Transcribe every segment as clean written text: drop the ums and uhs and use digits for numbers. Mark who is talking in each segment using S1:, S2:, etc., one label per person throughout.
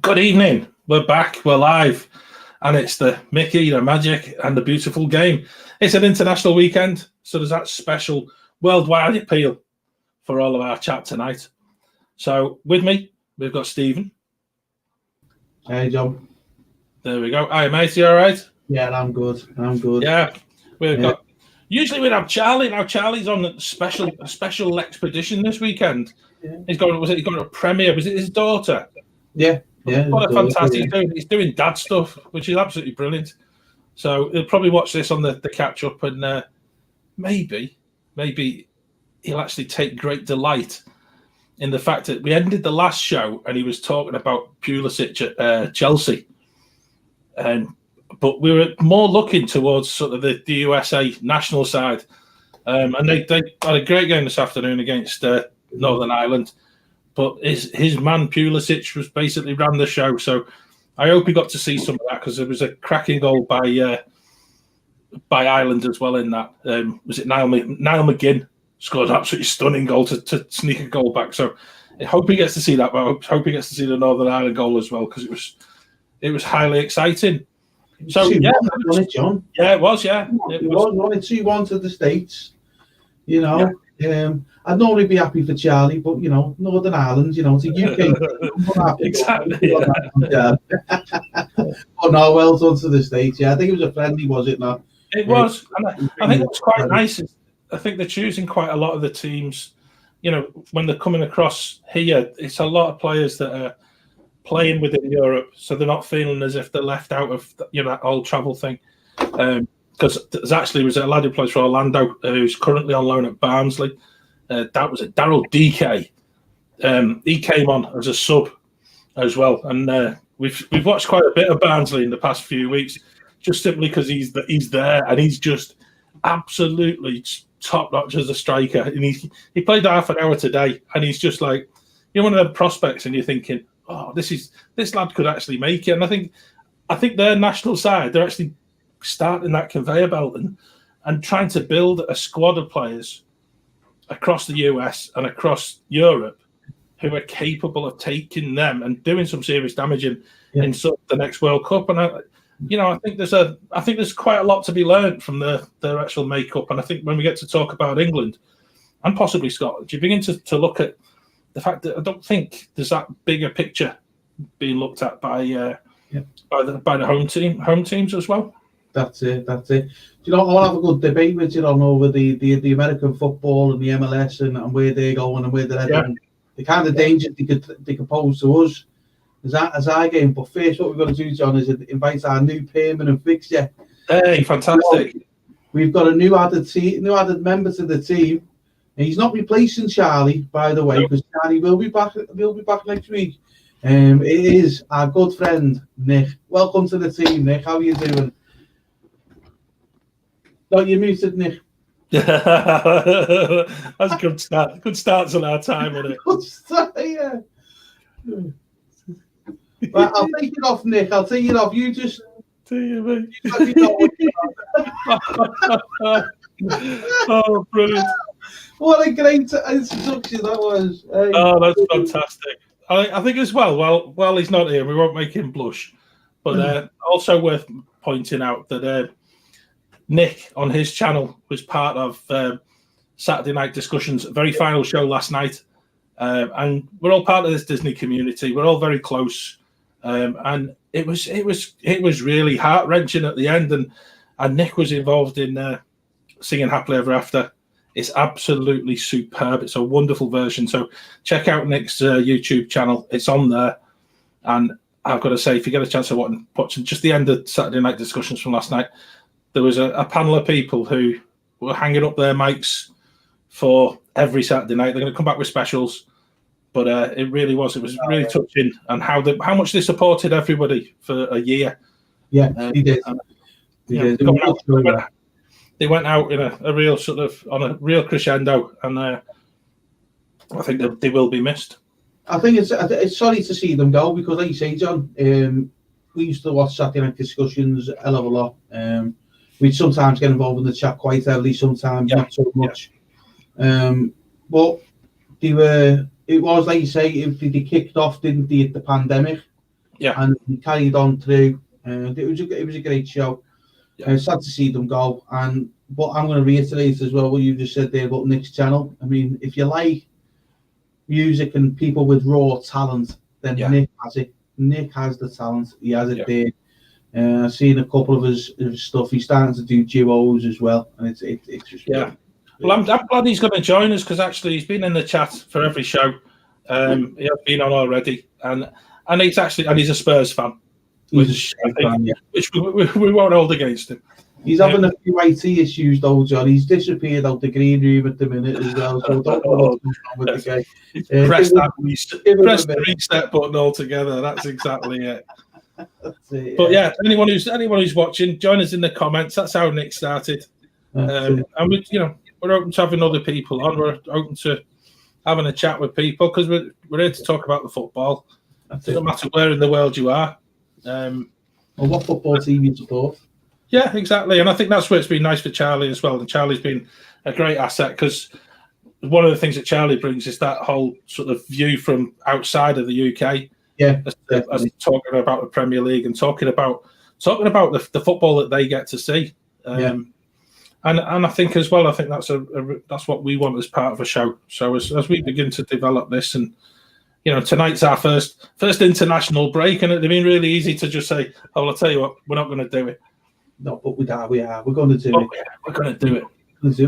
S1: Good evening. We're back. We're live. And it's the Mickey, the Magic, and the beautiful game. It's an international weekend, so there's that special worldwide appeal for all of our chat tonight. So with me, we've got Stephen.
S2: Hey, John.
S1: There we go. Hi, mate. You all right?
S2: Yeah, I'm good.
S1: Yeah. We've got. Usually we'd have Charlie. Now Charlie's on a special expedition this weekend.
S2: Yeah.
S1: He's going to a premiere. Was it his daughter?
S2: Yeah.
S1: What a fantastic doing. He's doing dad stuff, which is absolutely brilliant. So he'll probably watch this on the catch up, and maybe he'll actually take great delight in the fact that we ended the last show and he was talking about Pulisic at Chelsea, but we were more looking towards sort of the USA national side, and they had a great game this afternoon against Northern Ireland. But his man Pulisic was basically ran the show, so I hope he got to see some of that because there was a cracking goal by Ireland as well in that. Was it Niall McGinn scored an absolutely stunning goal to sneak a goal back? So I hope he gets to see that, but I hope he gets to see the Northern Ireland goal as well because it was highly exciting. So yeah,
S2: John.
S1: Yeah, it was. Yeah,
S2: it was 1-2-1 to the States. You know. Yeah. I'd normally be happy for Charlie, but Northern Ireland, it's a UK.
S1: Exactly.
S2: Yeah. Oh no, well done to the States. Yeah, I think it was a friendly, was it not?
S1: It was, and I think what's quite nice is I think they're choosing quite a lot of the teams. When they're coming across here, it's a lot of players that are playing within Europe, so they're not feeling as if they're left out of that whole travel thing. Because there's actually was a lad who plays for Orlando who's currently on loan at Barnsley. That was Daryl DK. He came on as a sub as well, and we've watched quite a bit of Barnsley in the past few weeks, just simply because he's there and he's just absolutely top notch as a striker. And he played half an hour today, and he's just like one of the prospects, and you're thinking, oh, this lad could actually make it. And I think their national side, they're actually starting that conveyor belt and trying to build a squad of players across the US and across Europe who are capable of taking them and doing some serious damage in the next World Cup. And I think there's quite a lot to be learned from their actual makeup. And I think when we get to talk about England and possibly Scotland, you begin to look at the fact that I don't think there's that bigger picture being looked at by the home teams as well.
S2: That's it. I'll have a good debate with you on over the American football and the MLS and where they're going and where they're heading. The kind of dangers they could pose to us as our game. But first, what we've got to do, John, is invite our new permanent fixture.
S1: Hey, fantastic!
S2: We've got a new added member to the team. And he's not replacing Charlie, by the way, because Charlie will be back. We'll be back next week. It is our good friend Nick. Welcome to the team, Nick. How are you doing? No, you're muted, Nick.
S1: That's a good start. Good starts on our time, isn't it?
S2: Good start, yeah. Right, I'll take it off, Nick. I'll take it off. You just...
S1: Oh, brilliant.
S2: What a great introduction that was. Hey.
S1: Oh, that's fantastic. I think as well, while he's not here, we won't make him blush. But also worth pointing out that Nick on his channel was part of Saturday Night Discussions, very final show last night, and we're all part of this Disney community. We're all very close, and it was really heart wrenching at the end. And Nick was involved in singing "Happily Ever After." It's absolutely superb. It's a wonderful version. So check out Nick's YouTube channel. It's on there, and I've got to say, if you get a chance of watching just the end of Saturday Night Discussions from last night. There was a panel of people who were hanging up their mics for every Saturday night. They're going to come back with specials, but it really was really touching, and how much they supported everybody for a year.
S2: Yeah, he did.
S1: They went out in a real on a real crescendo, and I think they will be missed.
S2: I think it's sorry to see them go because, like you say, John, we used to watch Saturday Night Discussions a hell of a lot. We'd sometimes get involved in the chat quite heavily, sometimes not so much. But it was like you say, if they kicked off, didn't they, at the pandemic? and he carried on through. It was a great show. Sad to see them go. But I'm going to reiterate as well what you just said there about Nick's channel. I mean, if you like music and people with raw talent, then Nick has it. Nick has the talent. He has it there. I've seen a couple of his stuff. He's starting to do duos as well, and it's just
S1: Well, I'm glad he's going to join us because actually he's been in the chat for every show. He has been on already, and he's a Spurs fan, which we won't hold against him.
S2: He's having a few IT issues though, John. He's disappeared out the green room at the minute as well. So don't know what's going on with the guy.
S1: Press the reset button altogether. That's exactly it. But yeah, anyone who's watching, join us in the comments. That's how Nick started. And we're open to having other people on. We're open to having a chat with people because we're here to talk about the football. It doesn't matter where in the world you are.
S2: Or what football team you support.
S1: Yeah, exactly. And I think that's where it's been nice for Charlie as well. And Charlie's been a great asset because one of the things that Charlie brings is that whole sort of view from outside of the UK.
S2: Yeah,
S1: as talking about the Premier League and talking about the football that they get to see. And I think as well, I think that's what we want as part of a show. So as we begin to develop this, and tonight's our first international break, and it'd been really easy to just say, "Oh, well, I'll tell you what, we're not going to do it."
S2: No, but we are. We're going to do it.
S1: We're going to do it.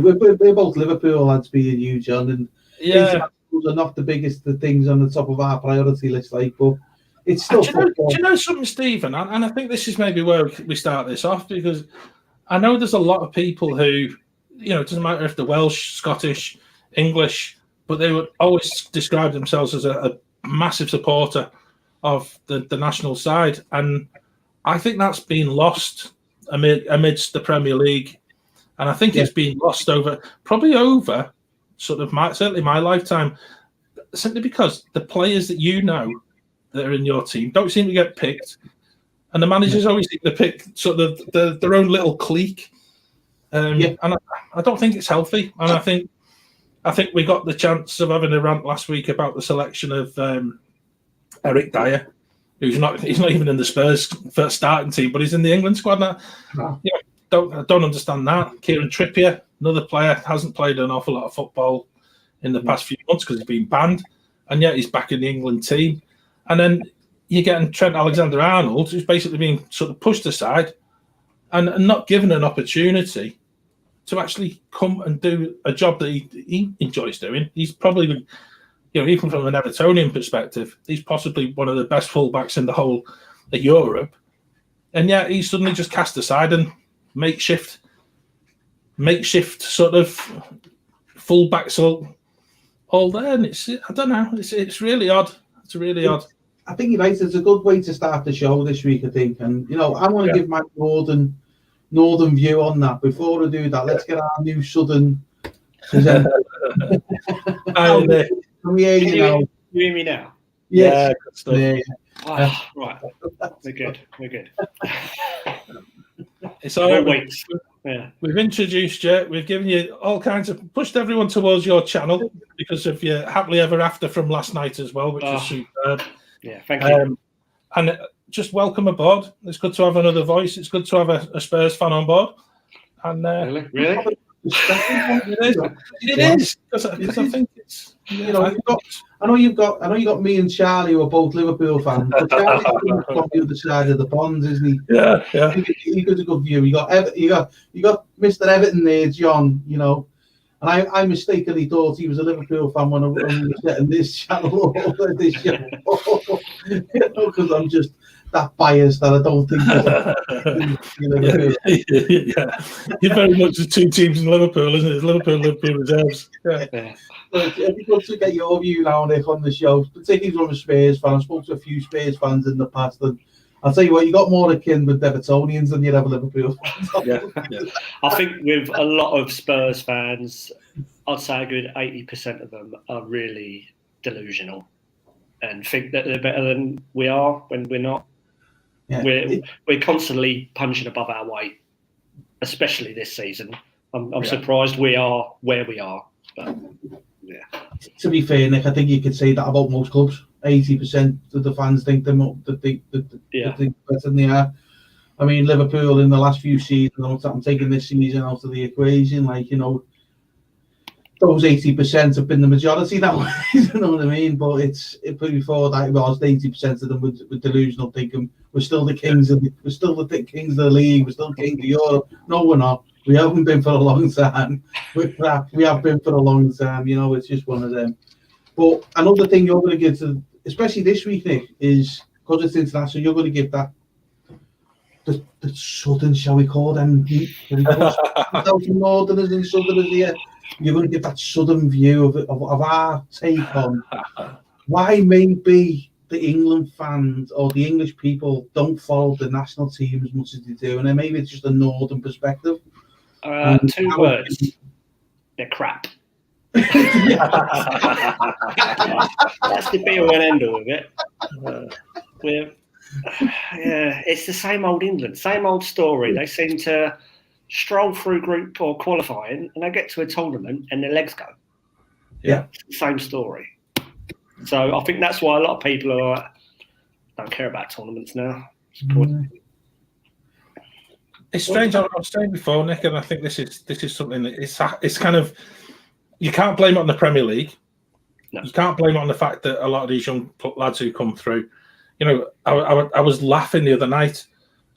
S2: We're both Liverpool lads, being you, John, and those are not the biggest things on the top of our priority list, but it's still football.
S1: Do you know something, Stephen? And I think this is maybe where we start this off, because I know there's a lot of people who, it doesn't matter if they're Welsh, Scottish, English, but they would always describe themselves as a massive supporter of the national side. And I think that's been lost amidst the Premier League. And I think it's been lost over sort of certainly my lifetime, simply because the players that that are in your team don't seem to get picked, and the managers always seem to pick sort of their own little clique. And I don't think it's healthy. And I think we got the chance of having a rant last week about the selection of Eric Dyer, he's not even in the Spurs first starting team, but he's in the England squad now. I don't understand that. Kieran Trippier, another player, hasn't played an awful lot of football in the past few months because he's been banned, and yet he's back in the England team. And then you're getting Trent Alexander-Arnold, who's basically being sort of pushed aside and not given an opportunity to actually come and do a job that he enjoys doing. He's probably, even from an Evertonian perspective, he's possibly one of the best fullbacks in the whole of Europe. And yet he's suddenly just cast aside and makeshift sort of fullbacks all there. And I don't know, it's really odd. It's really odd.
S2: I think you're right. It's a good way to start the show this week, I think. And I want to give my northern view on that. Before I do that, let's get our new southern presenter.
S3: Can you hear me now?
S2: Yes.
S1: Yeah, good stuff.
S3: Right. We're good.
S1: It's all right.
S3: Wait. Yeah.
S1: We've introduced you. We've given you all kinds of pushed everyone towards your channel because of your happily ever after from last night as well, which was superb.
S3: Yeah, thank you.
S1: And just welcome aboard. It's good to have another voice. It's good to have a Spurs fan on board. And
S3: Really?
S1: It is because I think it's.
S2: I know you've got me and Charlie, who are both Liverpool fans. But Charlie's from the other side of the pond, isn't he?
S1: Yeah.
S2: He got a good view. You got Mr. Everton there, John. And I mistakenly thought he was a Liverpool fan when I was getting this channel over this show. Because I'm just that biased that I don't think.
S1: You're very much the two teams in Liverpool, isn't it? It's Liverpool reserves. Yeah.
S2: It'd be good to get your view now, Nick, on the show, particularly from a Spurs fan. I spoke to a few Spurs fans in the past, and I'll tell you what, you got more akin with Evertonians than you'd have Liverpool fans.
S3: Yeah. I think with a lot of Spurs fans, I'd say a good 80% of them are really delusional and think that they're better than we are when we're not. Yeah. We're constantly punching above our weight, especially this season. I'm surprised we are where we are. But,
S2: to be fair, Nick, I think you could say that about most clubs. 80% of the fans think they're better than they are. I mean, Liverpool in the last few seasons, I'm taking this season out of the equation, like, you know, those 80% have been the majority now, you know what I mean? But before that, it was 80% of them were delusional, thinking we're still the kings of the league, we're still kings of Europe. No, we're not. We haven't been for a long time. We're crap. We have been for a long time. You know, it's just one of them. But another thing you're going to give to, especially this week, Nick, is because it's international, you're going to give that the southern, shall we call them, northerners and southerners here. You're going to give that southern view of our take on why maybe the England fans or the English people don't follow the national team as much as they do, and then maybe it's just a northern perspective.
S3: 2 words: they're crap. That's the be all and end all of it. It's the same old England, same old story. They seem to stroll through group or qualifying, and they get to a tournament and their legs go.
S2: Yeah,
S3: same story. So I think that's why a lot of people don't care about tournaments now.
S1: It's strange. I was saying before, Nick, and I think this is something that it's kind of, you can't blame it on the Premier League.
S3: No.
S1: You can't blame it on the fact that a lot of these young lads who come through, you know, I was laughing the other night,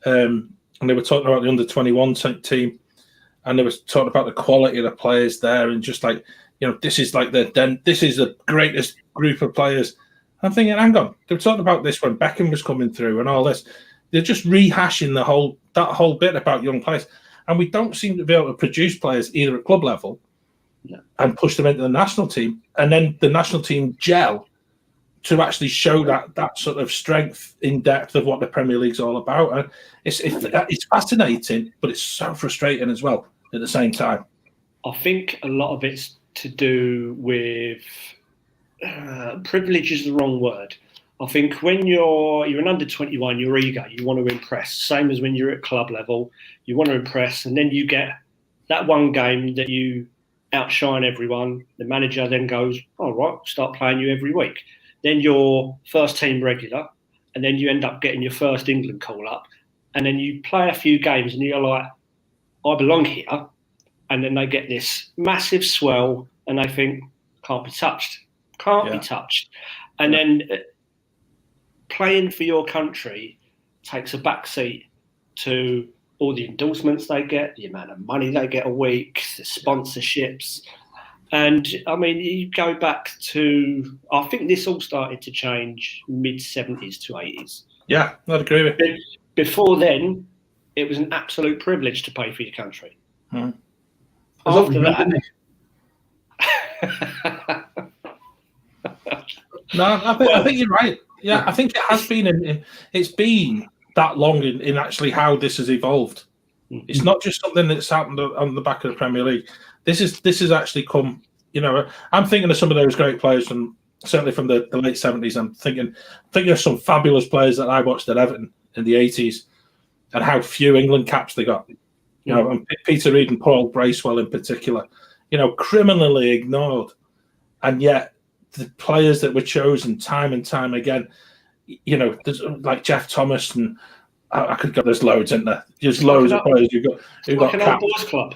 S1: and they were talking about the under-21 team, and they were talking about the quality of the players there, and just like, you know, this is the greatest group of players. I'm thinking, hang on, they were talking about this when Beckham was coming through and all this. They're just rehashing that whole bit about young players, and we don't seem to be able to produce players either at club level and push them into the national team, and then the national team gel to actually show that sort of strength in depth of what the Premier League's all about. And it's fascinating, but it's so frustrating as well at the same time.
S3: I think a lot of it's to do with privilege is the wrong word. I think when you're an under-21, you're eager, you want to impress. Same as when you're at club level, you want to impress, and then you get that one game that you outshine everyone. The manager then goes, all right, start playing you every week. Then you're first team regular, and then you end up getting your first England call up, and then you play a few games and you're like, I belong here. And then they get this massive swell and they think, can't be touched. And then playing for your country takes a backseat to all the endorsements they get, the amount of money they get a week, the sponsorships. And I mean, you go back to, I think this all started to change mid-70s to 80s.
S1: Yeah, I'd agree with you.
S3: Before then, it was an absolute privilege to play for your country.
S1: Hmm.
S3: After that...
S1: No, I think you're right. Yeah, I think it has been. It's been that long in actually how this has evolved. It's not just something that's happened on the back of the Premier League. This has actually come. You know, I'm thinking of some of those great players certainly from the late 70s. I'm thinking of some fabulous players that I watched at Everton in the 80s, and how few England caps they got. You know, and Peter Reid and Paul Bracewell in particular. You know, criminally ignored, and yet the players that were chosen time and time again. You know, there's like Jeff Thomas, and I could go. There's loads, isn't there? There's loads of players who've got
S3: an old boys club.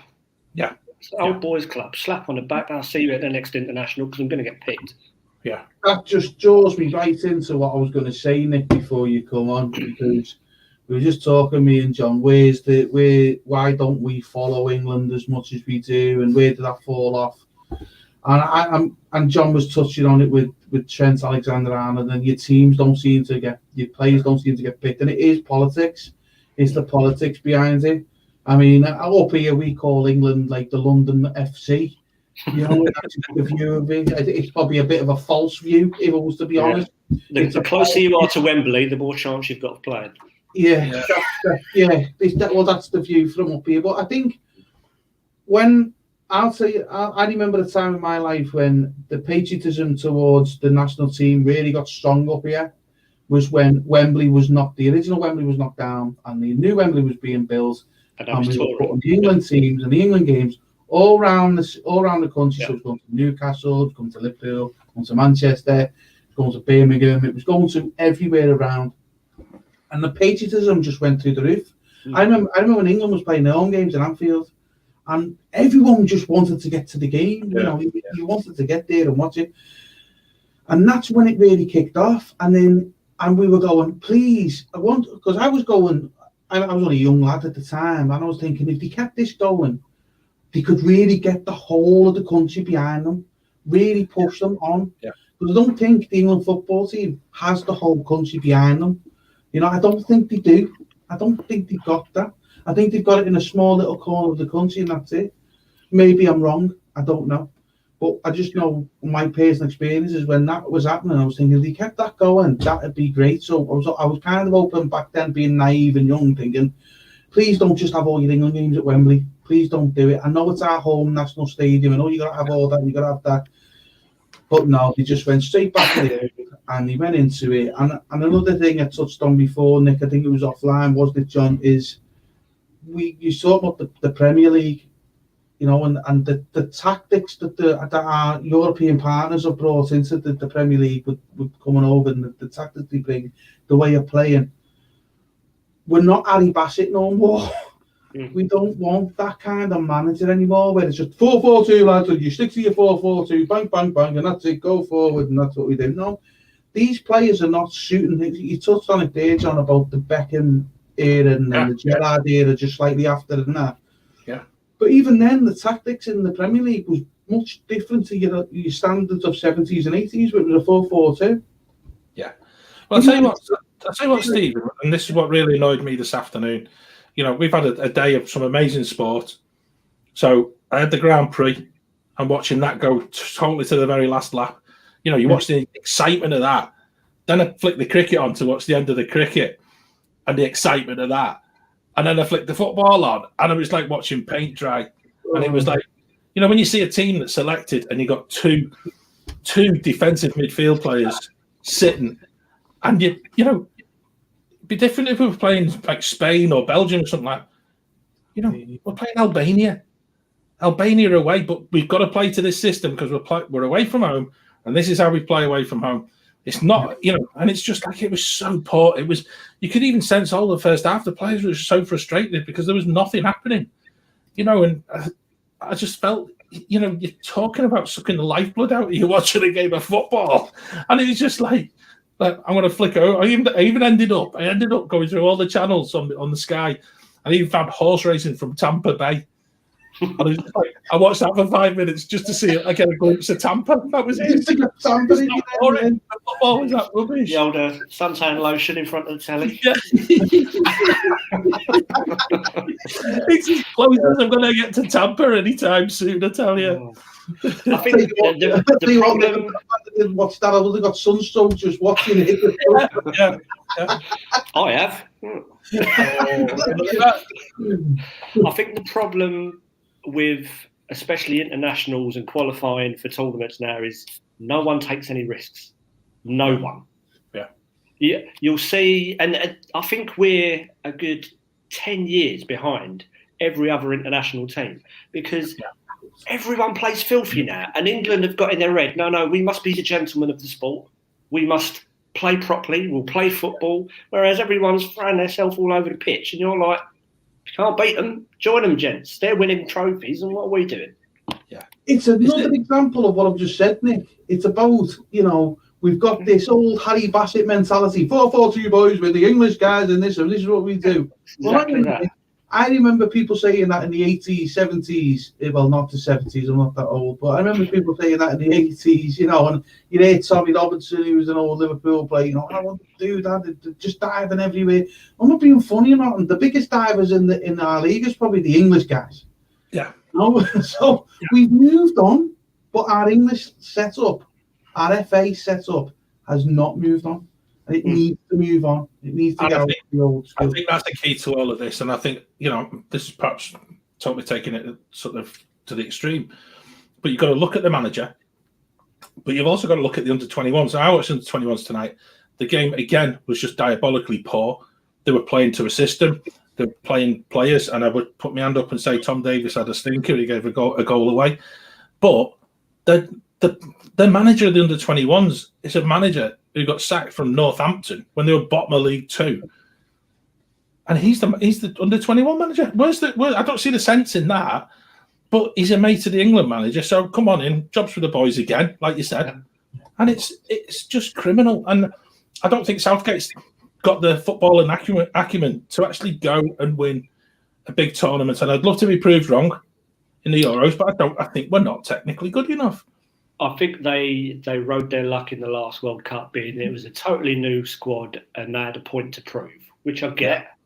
S1: Yeah,
S3: old boys club. Slap on the back. I'll see you at the next international because I'm going to get picked.
S1: Yeah,
S2: that just draws me right into what I was going to say, Nick, before you come on, because we were just talking, me and John. Why don't we follow England as much as we do, and where did that fall off? And John was touching on it with Trent Alexander-Arnold, and your players don't seem to get picked, and it is politics. It's the politics behind it. I mean, up here we call England like the London FC. You know, the view of it, it's probably a bit of a false view, if I was to be honest.
S3: The closer you are to Wembley, the more chance you've got of playing.
S2: Yeah. That's the view from up here. But I think I'll tell you, I remember the time in my life when the patriotism towards the national team really got strong up here, was when the original Wembley was knocked down, and the new Wembley was being built, and we were putting the England teams and the England games all around the country. Yeah. So it's going to Newcastle, it's going to Liverpool, it's going to Manchester, it's going to Birmingham, it was going to everywhere around. And the patriotism just went through the roof. I remember when England was playing their home games in Anfield, and everyone just wanted to get to the game. You wanted to get there and watch it. And that's when it really kicked off. And we were going, please, because I was only a young lad at the time, and I was thinking if they kept this going, they could really get the whole of the country behind them, really push them on.
S1: Yeah.
S2: Because I don't think the England football team has the whole country behind them. I don't think they do. I don't think they've got that. I think they've got it in a small little corner of the country, and that's it. Maybe I'm wrong. I don't know. But I just know my personal experiences when that was happening. I was thinking, if they kept that going, that'd be great. So I was kind of open back then, being naive and young, thinking, please don't just have all your England games at Wembley. Please don't do it. I know it's our home national stadium. I know you got to have all that. You got to have that. But no, they just went straight back there and he went into it. And another thing I touched on before, Nick, I think it was offline, was that, John, is you saw about the Premier League, and the tactics that our European partners have brought into the Premier League with coming over, and the tactics they bring, the way of playing. We're not Harry Bassett no more. We don't want that kind of manager anymore, where it's just 4-4-2, lads, and you stick to your 4-4-2, bang, bang, bang, and that's it, go forward, and that's what we do. No, these players are not shooting. You touched on it there, John, about the Beckham era and the Gerrard era, just slightly after than that.
S1: Yeah.
S2: But even then, the tactics in the Premier League was much different to your standards of 70s and 80s, where it was a 4-4-2.
S1: Yeah. Well, I'll tell you what, Steve, and this is what really annoyed me this afternoon. We've had a day of some amazing sport. So I had the Grand Prix. I'm watching that go totally to the very last lap. You watch the excitement of that. Then I flick the cricket on to watch the end of the cricket and the excitement of that. And then I flicked the football on, and it was like watching paint dry. And it was like, when you see a team that's selected and you got two defensive midfield players sitting, and it'd be different if we were playing like Spain or Belgium or something like that. We're playing Albania away, but we've got to play to this system because we're away from home, and this is how we play away from home. It's not, and it's just like, it was so poor. It was, you could even sense all the first half, the players were so frustrated because there was nothing happening, and I just felt, you're talking about sucking the lifeblood out of you watching a game of football, and it was just like I'm going to flick out. I even ended up going through all the channels on the Sky. I even found horse racing from Tampa Bay. And I watched that for 5 minutes just to see it. I get a glimpse of Tampa. That was it.
S2: Tampa,
S1: the football was that rubbish.
S3: The old suntan lotion in front of the telly.
S1: Yeah. It's as close as I'm going to get to Tampa anytime soon, I tell you.
S3: I think the problem.
S2: What's that? I've only got sunstroke just watching it.
S3: Yeah. I have. I think the problem with especially internationals and qualifying for tournaments now is no one takes any risks. No one. Yeah. You'll see, and I think we're a good 10 years behind every other international team because everyone plays filthy now. And England have got in their head, no, we must be the gentlemen of the sport. We must play properly. We'll play football. Whereas everyone's throwing themselves all over the pitch. And you're like, if you can't beat them, join them, gents. They're winning trophies. And what are we doing?
S1: Yeah.
S2: It's another example of what I've just said, Nick. It's about, we've got this old Harry Bassett mentality. 4-4-2 boys with the English guys and this is what we do.
S3: Exactly that.
S2: I remember people saying that in the 80s, 70s. Well, not the 70s, I'm not that old, but I remember people saying that in the 80s, and you hear Tommy Robinson, who was an old Liverpool player, I want to do that, they're just diving everywhere. I'm not being funny or not, and the biggest divers in our league is probably the English guys.
S1: Yeah.
S2: So we've moved on, but our English setup, our FA setup has not moved on. It needs to move on. It needs to go the old school.
S1: I think that's the key to all of this. And I think, this is perhaps totally taking it sort of to the extreme. But you've got to look at the manager. But you've also got to look at the under-21s. So I watched under-21s tonight. The game, again, was just diabolically poor. They were playing to a system. They were playing players. And I would put my hand up and say Tom Davies had a stinker. He gave a goal away. But the manager of the under-21s is a manager who got sacked from Northampton when they were bottom of League Two, and he's the under-21 manager. I don't see the sense in that, but he's a mate of the England manager, so come on in, jobs for the boys again, like you said, and it's just criminal. And I don't think Southgate's got the football and acumen to actually go and win a big tournament. And I'd love to be proved wrong in the Euros, but I think we're not technically good enough.
S3: I think they rode their luck in the last World Cup, being it was a totally new squad and they had a point to prove, which I get.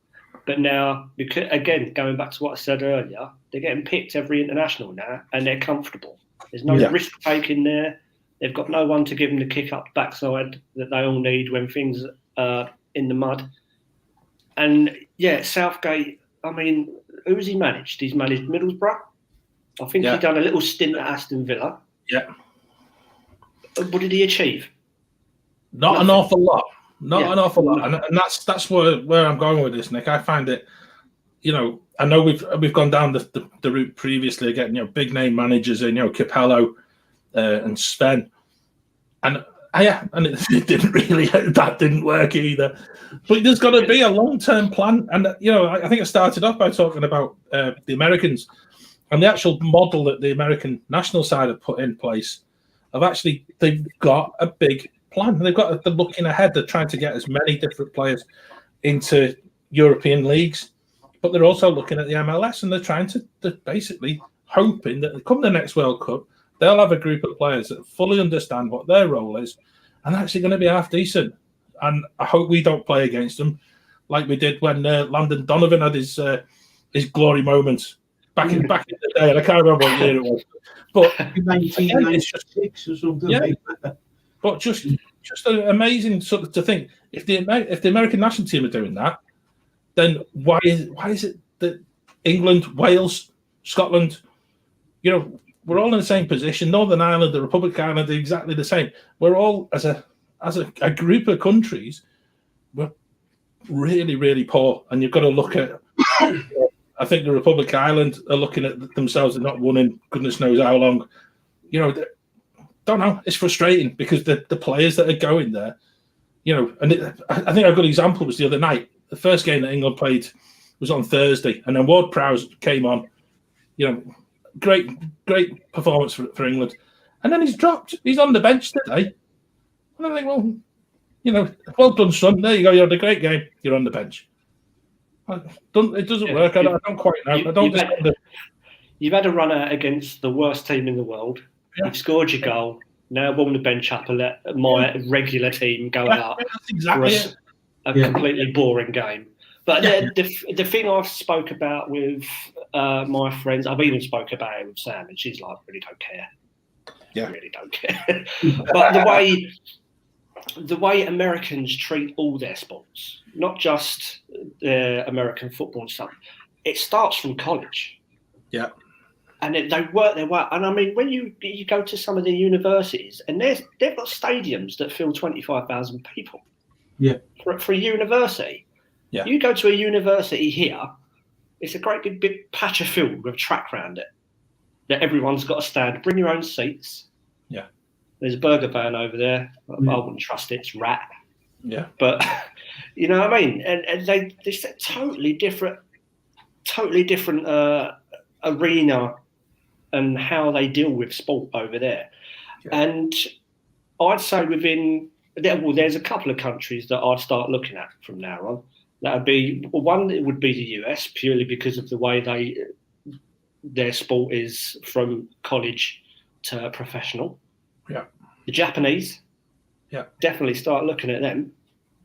S3: But now, because again, going back to what I said earlier, they're getting picked every international now and they're comfortable. There's no risk taking there. They've got no one to give them the kick up the backside that they all need when things are in the mud. And Southgate, I mean, who has he managed? He's managed Middlesbrough. I think he's done a little stint at Aston Villa.
S1: Yeah.
S3: What did he achieve?
S1: Not an awful lot. Not an awful lot. And that's where I'm going with this, Nick. I find it, I know we've gone down the route previously of getting, big name managers in, Capello and Sven. And it didn't work either. But there's got to be a long-term plan. And, I think I started off by talking about the Americans and the actual model that the American national side have put in place. They've got a big plan. They're looking ahead. They're trying to get as many different players into European leagues, but they're also looking at the MLS and they're basically hoping that come the next World Cup, they'll have a group of players that fully understand what their role is and actually going to be half decent. And I hope we don't play against them like we did when Landon Donovan had his glory moments back in the day. And I can't remember what year it was. But
S2: 1996 or something.
S1: But just an amazing sort of to think if the American national team are doing that, then why is it that England, Wales, Scotland, we're all in the same position. Northern Ireland, the Republic of Ireland are exactly the same. We're all as a group of countries, we're really, really poor. And you've got to look at. I think the Republic of Ireland are looking at themselves and not won in goodness knows how long. Don't know. It's frustrating because the players that are going there, and I think a good example was the other night. The first game that England played was on Thursday, and then Ward-Prowse came on. Great performance for England, and then he's dropped. He's on the bench today, and I think, well done, son. There you go. You had a great game. You're on the bench. It doesn't work. I don't quite know.
S3: You've had a run out against the worst team in the world. Yeah. You've scored your goal. Now warm the bench up and let my regular team go out for a completely boring game. But the thing I've spoke about with my friends, I've even spoke about it with Sam, and she's like, really don't care. Yeah, really don't care. But the way Americans treat all their sports, not just the American football and stuff, it starts from college.
S1: Yeah.
S3: And they work their way. And I mean, when you go to some of the universities, and they've got stadiums that fill 25,000 people.
S2: Yeah.
S3: For a university. Yeah. You go to a university here, it's a great big patch of field with a track around it that everyone's got to stand. Bring your own seats.
S1: Yeah.
S3: There's a burger van over there. I wouldn't trust it. It's rat.
S1: Yeah.
S3: But you know what I mean? And they're totally different arena and how they deal with sport over there. Yeah. And I'd say there's a couple of countries that I'd start looking at from now on. That would be one. It would be the US, purely because of the way their sport is from college to professional.
S1: Yeah.
S3: The Japanese.
S1: Yeah.
S3: Definitely start looking at them.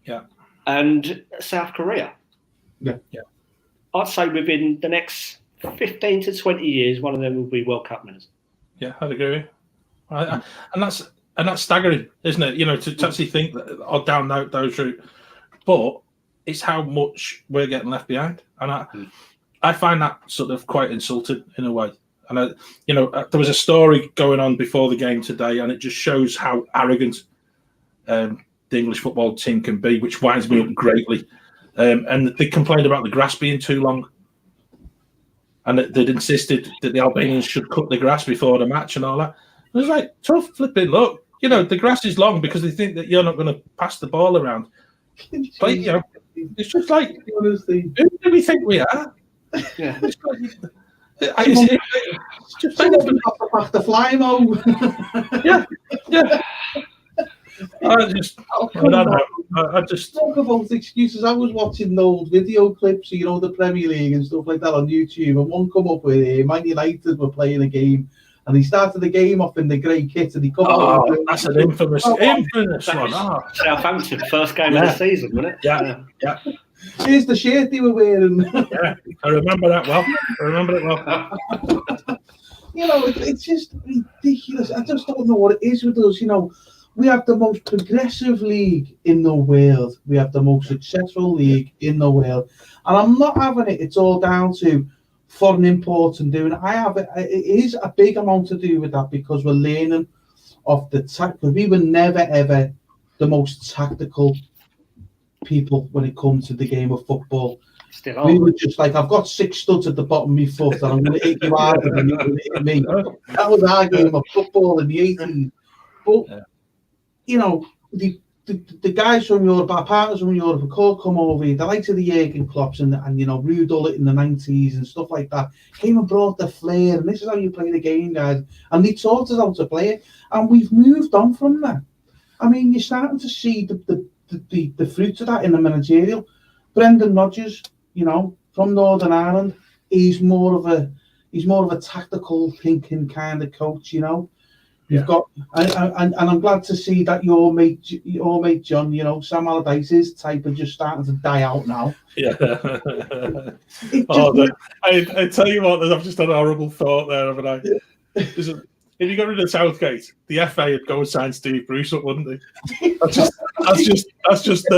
S1: Yeah.
S3: And South Korea.
S1: Yeah. Yeah.
S3: I'd say within the next 15 to 20 years, one of them will be World Cup winners.
S1: Yeah, I'd agree with you. And that's staggering, isn't it? To actually think that down those route. But it's how much we're getting left behind. And I find that sort of quite insulting in a way. And, there was a story going on before the game today, and it just shows how arrogant the English football team can be, which winds me up greatly. And they complained about the grass being too long. And they'd insisted that the Albanians should cut the grass before the match and all that. It was like, tough flipping look. You know, the grass is long because they think that you're not going to pass the ball around. But, you know, it's just like, who do we think we are?
S3: Yeah.
S1: It's just
S2: the fly mode.
S1: yeah. I just
S2: talk about excuses. I was watching the old video clips, you know, the Premier League and stuff like that on YouTube, and one come up with Man United were playing a game, and he started the game off in the grey kit, and he come out.
S1: That's an infamous one.
S3: Southampton, first game of the season, wasn't it?
S1: Yeah.
S2: Here's the shirt they were wearing.
S1: Yeah, I remember that well.
S2: You know, it's just ridiculous. I just don't know what it is with us. You know, we have the most progressive league in the world. We have the most successful league in the world. And I'm not having it. It's all down to foreign imports and doing it. It is a big amount to do with that because we're learning off the because we were never, ever the most tactical people when it comes to the game of football.
S3: Still
S2: we were just like, I've got 6 studs at the bottom of my foot and I'm going to hit you harder than you're going to hit me. That was our game of football in the 80s. But, you know, the guys from Europe, our partners from Europe, have all come over here, the likes of the Jurgen Klopps and you know, Ruud Gullit in the 90s and stuff like that, came and brought the flair, and this is how you play the game, guys. And they taught us how to play it. And we've moved on from that. I mean, you're starting to see the fruits of that in the managerial. Brendan Rodgers, you know, from Northern Ireland, he's more of a tactical thinking kind of coach, you know. You've got, and I'm glad to see that your mate John, you know, Sam Allardyce's type of just starting to die out now.
S1: Yeah. I tell you what, I've just had a horrible thought there, haven't I? If you got rid of Southgate, the FA would go and sign Steve Bruce up, wouldn't they? That's just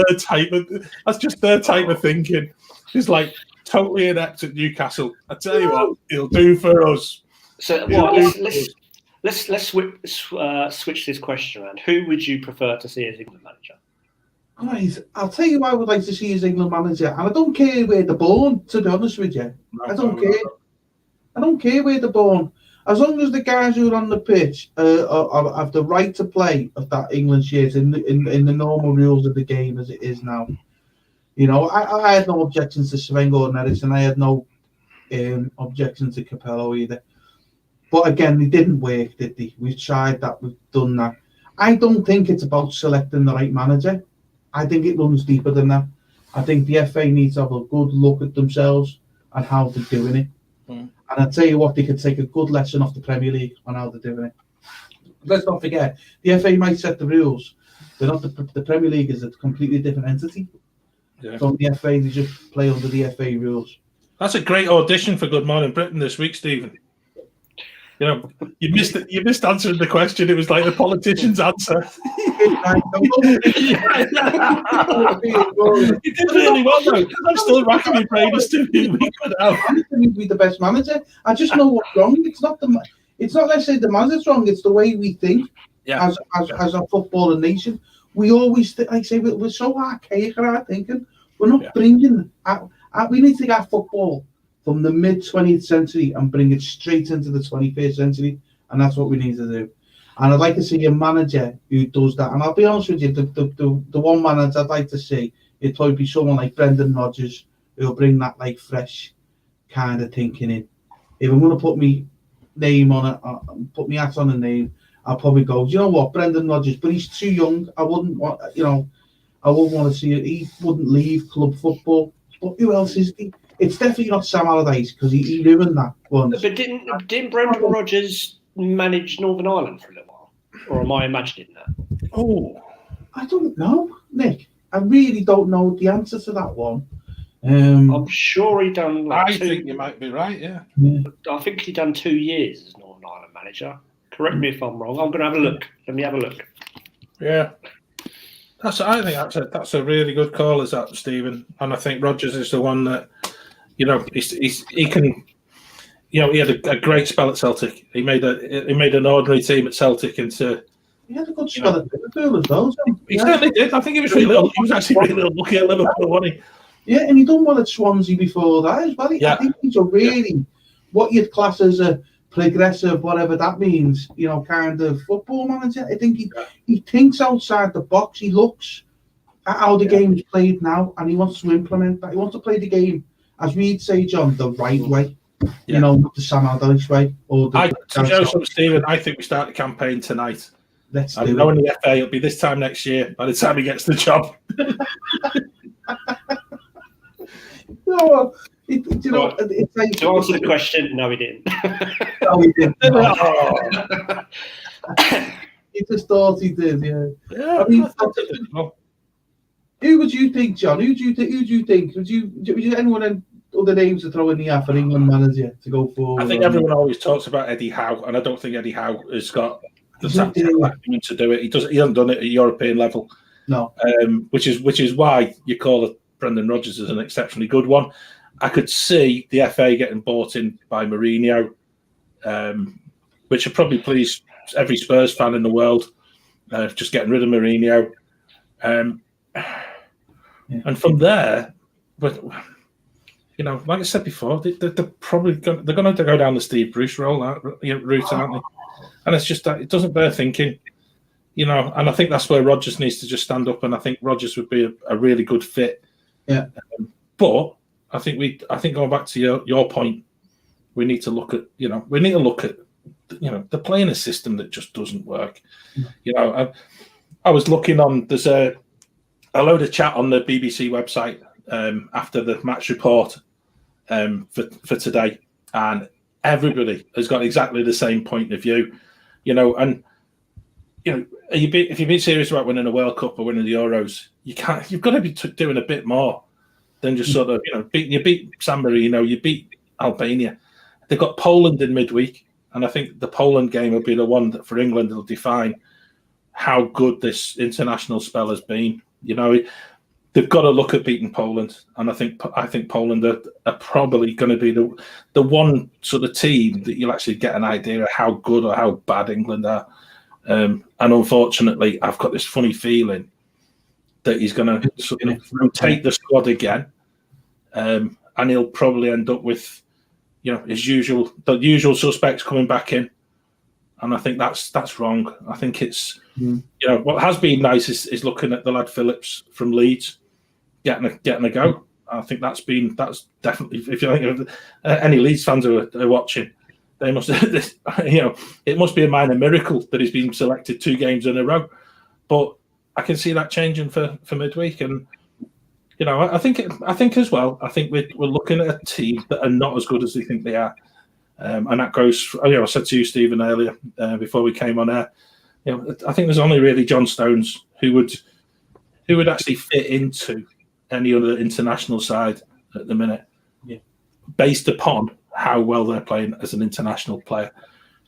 S1: their type of thinking. It's like totally inept at Newcastle. I tell you what, he'll do for us.
S3: So let's switch this question around. Who would you prefer to see as England manager?
S2: Guys, I'll tell you who I would like to see as England manager, and I don't care where they're born, to be honest with you. I don't care where they're born. As long as the guys who are on the pitch have the right to play of that England shirt in the normal rules of the game as it is now. You know, I had no objections to Sven-Göran Eriksson. I had no objections to Capello either. But again, they didn't work, did they? We've tried that. We've done that. I don't think it's about selecting the right manager. I think it runs deeper than that. I think the FA needs to have a good look at themselves and how they're doing it. And I'll tell you what, they could take a good lesson off the Premier League on how they're doing it. Let's not forget, the FA might set the rules. They're not the Premier League is a completely different entity.
S1: Yeah.
S2: From the FA, they just play under the FA rules.
S1: That's a great audition for Good Morning Britain this week, Stephen. You know, you missed answering the question. It was like the politician's answer. You did really well, though. I'm still racking my brain as to who we could have.
S2: I think he'd be the best manager. I just know what's wrong. It's not necessarily the manager's wrong. It's the way we think as a footballing nation. We always think, like I say, we're so archaic in our thinking. We're not bringing. We need to take our football from the mid-20th century and bring it straight into the 21st century, and that's what we need to do. And I'd like to see a manager who does that. And I'll be honest with you, the one manager I'd like to see, it'd probably be someone like Brendan Rodgers, who'll bring that like fresh kind of thinking in. If I'm going to put my name on it, put my hat on a name, I'll probably go, do you know what, Brendan Rodgers, but he's too young. I wouldn't want to see it. He wouldn't leave club football. But who else is he? It's definitely not Sam Allardyce because he ruined that once.
S3: But didn't Brendan Rodgers manage Northern Ireland for a little while? Or am I imagining that?
S2: Oh, I don't know, Nick. I really don't know the answer to that one.
S3: I'm sure he done.
S1: I think you might be right. Yeah.
S3: I think he done 2 years as Northern Ireland manager. Correct me if I'm wrong. I'm going to have a look. Let me have a look.
S1: Yeah. I think that's a really good call, is that, Stephen? And I think Rodgers is the one that, you know, he can. You know, he had a great spell at Celtic. He made an ordinary team at Celtic into.
S2: He had a good spell at Liverpool as well.
S1: He certainly did. I think he was actually really lucky at Liverpool, wasn't he?
S2: Yeah, and he done well at Swansea before that as well. I think he's a really what you'd class as a progressive, whatever that means, kind of football manager. I think he thinks outside the box. He looks at how the game's played now, and he wants to implement that. He wants to play the game, as we'd say, John, the right way. Not the Sam Allardyce way. Or
S1: Stephen, I think we start the campaign tonight.
S2: Let's
S1: do it. In the FA, it'll be this time next year. By the time he gets the job.
S2: It's like,
S3: to answer the question, no, he didn't.
S2: No, he didn't. He just thought he did. Yeah. I mean, who would you think, John? Who do you think? Would you anyone other names to throw in the hat for England manager to go forward?
S1: I think everyone always talks about Eddie Howe, and I don't think Eddie Howe has got the tactical acumen to do it. He hasn't done it at European level.
S2: No.
S1: Which is why you call Brendan Rodgers as an exceptionally good one. I could see the FA getting bought in by Mourinho, which would probably please every Spurs fan in the world, just getting rid of Mourinho. And from there, but like I said before, they're probably going to go down the Steve Bruce route, aren't they? And it's just that it doesn't bear thinking, and I think that's where Rodgers needs to just stand up, and I think Rodgers would be a really good fit.
S2: Yeah,
S1: but I think going back to your point, we need to look at the playing a system that just doesn't work. I was looking on. There's a load of chat on the BBC website after the match report for today, and everybody has got exactly the same point of view. If you've been serious about winning a World Cup or winning the Euros, you've got to be doing a bit more than just sort of, you beat San Marino, you beat Albania. They've got Poland in midweek, and I think the Poland game will be the one that for England will define how good this international spell has been. They've got to look at beating Poland, and I think Poland are probably going to be the one sort of team that you'll actually get an idea of how good or how bad England are. And unfortunately, I've got this funny feeling that he's going to sort of rotate the squad again, and he'll probably end up with, the usual suspects coming back in, and I think that's wrong. I think it's what has been nice is looking at the lad Phillips from Leeds getting a go. I think that's definitely, if you think of any Leeds fans who are watching, they must it must be a minor miracle that he's been selected 2 games in a row, but I can see that changing for midweek, and I think as well. I think we're looking at a team that are not as good as we think they are, and that goes. I said to you, Stephen, earlier before we came on air. I think there's only really John Stones who would actually fit into any other international side at the minute, based upon how well they're playing as an international player.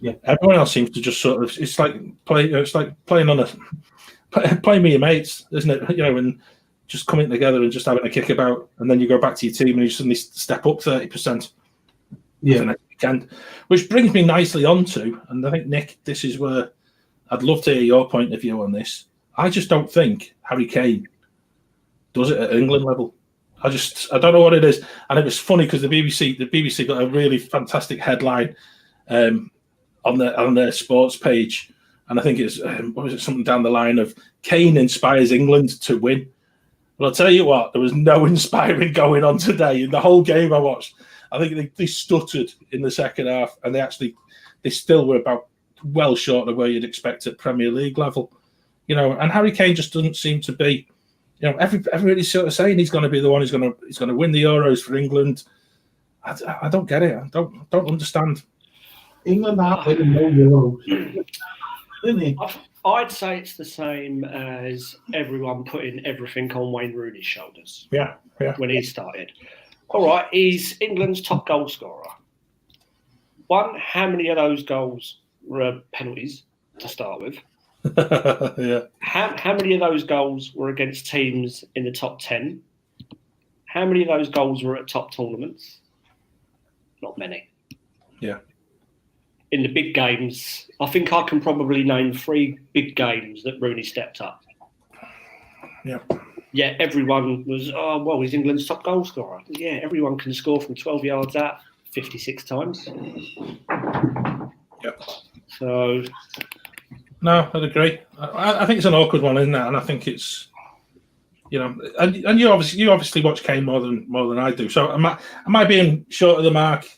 S2: Yeah,
S1: everyone else seems to just sort of. It's like playing on playing with your mates, isn't it? And just coming together and just having a kick about, and then you go back to your team and you suddenly step up 30%. The next weekend, which brings me nicely onto, and I think Nick, this is where I'd love to hear your point of view on this. I just don't think Harry Kane does it at England level. I don't know what it is, and it was funny because the BBC got a really fantastic headline on their sports page. And I think it's something down the line of Kane inspires England to win. Well, I'll tell you what, there was no inspiring going on today. In the whole game I watched, I think they stuttered in the second half, and they still were about well short of where you'd expect at Premier League level. And Harry Kane just doesn't seem to be, everybody's sort of saying he's going to be the one who's going to win the Euros for England. I don't get it. I don't understand.
S2: England aren't winning no Euros.
S3: I'd say it's the same as everyone putting everything on Wayne Rooney's shoulders.
S1: Yeah.
S3: When he started. All right, he's England's top goal scorer. One, how many of those goals were penalties to start with?
S1: Yeah.
S3: How many of those goals were against teams in the top 10? How many of those goals were at top tournaments? Not many.
S1: Yeah.
S3: In the big games, I think I can probably name 3 big games that Rooney stepped up.
S1: Yeah.
S3: Yeah, everyone was, he's England's top goal scorer. Yeah, everyone can score from 12 yards out, 56 times.
S1: Yep.
S3: So
S1: no, I'd agree. I think it's an awkward one, isn't it? And I think it's, and you obviously watch Kane more than I do. So am I being short of the mark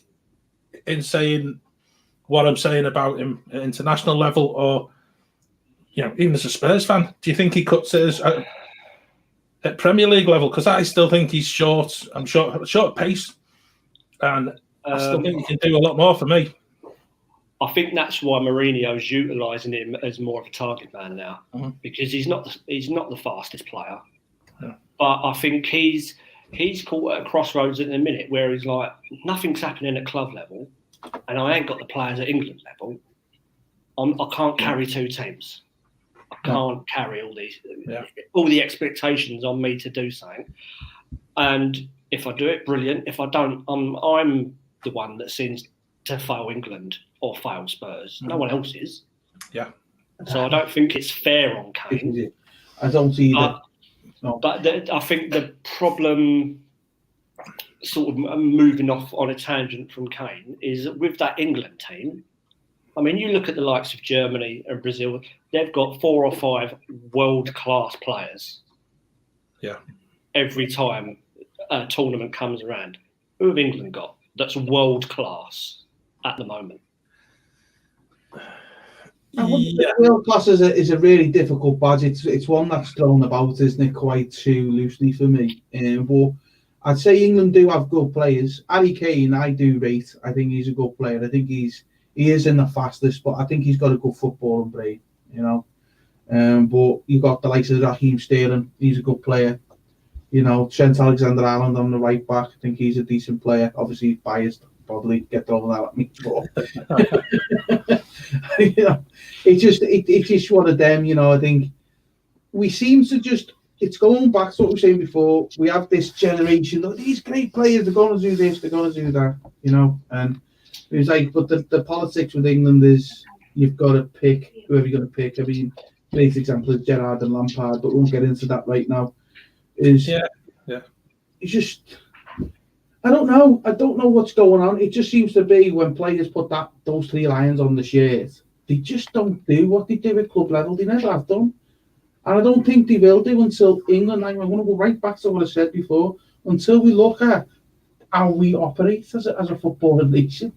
S1: in saying what I'm saying about him at international level, or even as a Spurs fan, do you think he cuts it at Premier League level? Because I still think he's short. I'm short pace, and I still think he can do a lot more for me.
S3: I think that's why Mourinho's utilising him as more of a target man now, because he's not the fastest player, but I think he's caught at a crossroads at the minute where he's like, nothing's happening at club level, and I ain't got the players at England level. I can't carry two teams. I can't carry all the expectations on me to do something. And if I do it, brilliant. If I don't, I'm the one that seems to fail England or fail Spurs. No one else is.
S1: Yeah.
S3: So I don't think it's fair on Kane.
S2: I don't see that.
S3: No. But I think the problem, sort of moving off on a tangent from Kane, is with that England team. I mean, you look at the likes of Germany and Brazil, they've got 4 or 5 world-class players.
S1: Yeah. Every
S3: time a tournament comes around. Who have England got that's world-class at the moment?
S2: World class is a really difficult badge. It's one that's thrown about, isn't it, quite too loosely for me. But I'd say England do have good players. Harry Kane, I do rate. I think he's a good player. I think he is in the fastest, but I think he's got a good footballing brain, But you got the likes of Raheem Sterling. He's a good player. Trent Alexander-Arnold on the right back. I think he's a decent player. Obviously, he's biased. Probably get thrown out at me, but it's just one of them. I think we seem to just. It's going back to what we were saying before. We have this generation of these great players. They're going to do this. They're going to do that. And it was like, but the politics with England is you've got to pick whoever you're going to pick. I mean, great example is Gerrard and Lampard, but we won't get into that right now. It's just. I don't know. I don't know what's going on. It just seems to be when players put those 3 lions on the shirt, they just don't do what they do at club level. They never have done. And I don't think they will do until England, I'm going to go right back to what I said before, until we look at how we operate as a footballing nation.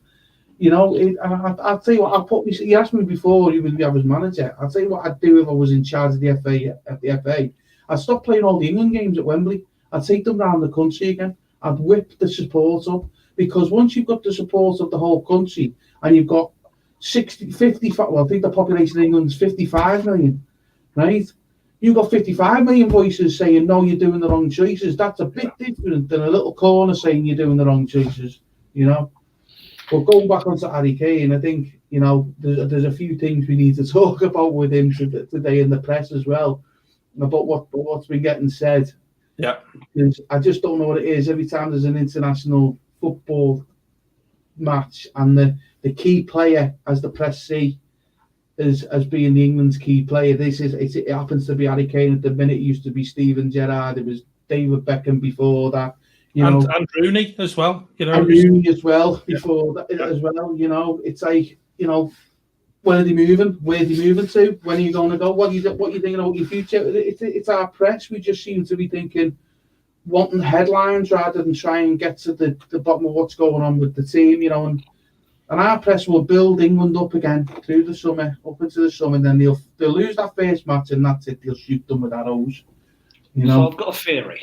S2: I'll tell you what, you asked me before you would be as manager. I'll tell you what I'd do if I was in charge of the FA at the FA. I'd stop playing all the England games at Wembley. I'd take them around the country again. I'd whip the support up, because once you've got the support of the whole country and you've got 50, well, I think the population of England is 55 million, right? You've got 55 million voices saying, no, you're doing the wrong choices. That's a bit different than a little corner saying you're doing the wrong choices, But going back onto Harry Kane, I think, there's a few things we need to talk about with him today in the press as well, about what's been getting said.
S1: Yeah,
S2: I just don't know what it is. Every time there's an international football match and the key player, as the press see, as being the England's key player, it happens to be Harry Kane at the minute. It used to be Steven Gerrard. It was David Beckham before that.
S1: And Rooney as well.
S2: And Rooney as well before that as well. It's like where are they moving? Where are they moving to? When are you going to go? What are you thinking about your future? It's our press. We just seem to be wanting headlines rather than try and get to the bottom of what's going on with the team, And our press will build England up again through the summer, up into the summer, and then they'll lose that first match, and that's it. They'll shoot them with arrows.
S3: So I've got a theory.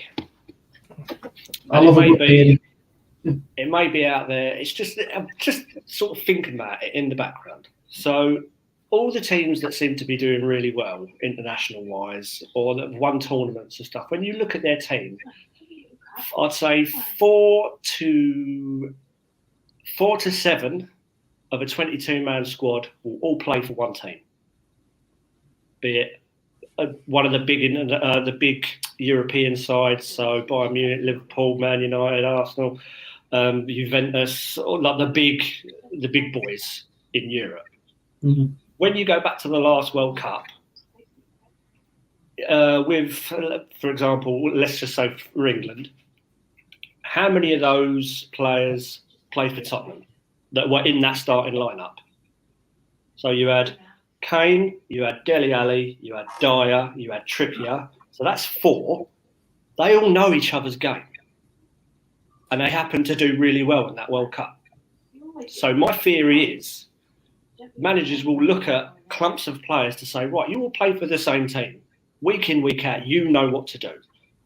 S3: It may be out there. It's just I'm just sort of thinking about it in the background. So all the teams that seem to be doing really well international wise, or that have won tournaments and stuff, when you look at their team, I'd say 4 to 7 of a 22-man squad will all play for one team, be it one of the big European sides, so Bayern Munich, Liverpool, Man United, Arsenal, Juventus, or like the big boys in Europe.
S2: Mm-hmm.
S3: When you go back to the last World Cup, with, for example, let's just say for England, how many of those players played for Tottenham that were in that starting lineup. So you had Kane, you had Dele Alli, you had Dyer, you had Trippier. So that's 4. They all know each other's game. And they happen to do really well in that World Cup. So my theory is managers will look at clumps of players to say, right, you all play for the same team. Week in, week out, you know what to do.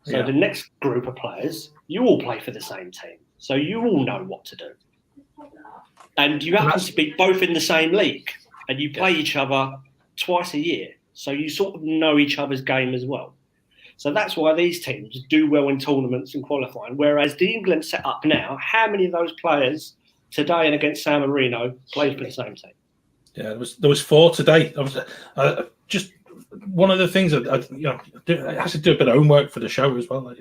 S3: So the next group of players, you all play for the same team. So you all know what to do. And you happen to be both in the same league. And you play each other twice a year. So you sort of know each other's game as well. So that's why these teams do well in tournaments and qualifying. Whereas the England set up now, how many of those players today and against San Marino played for the same team?
S1: Yeah, there was 4 today. I was just one of the things that I have to do a bit of homework for the show as well.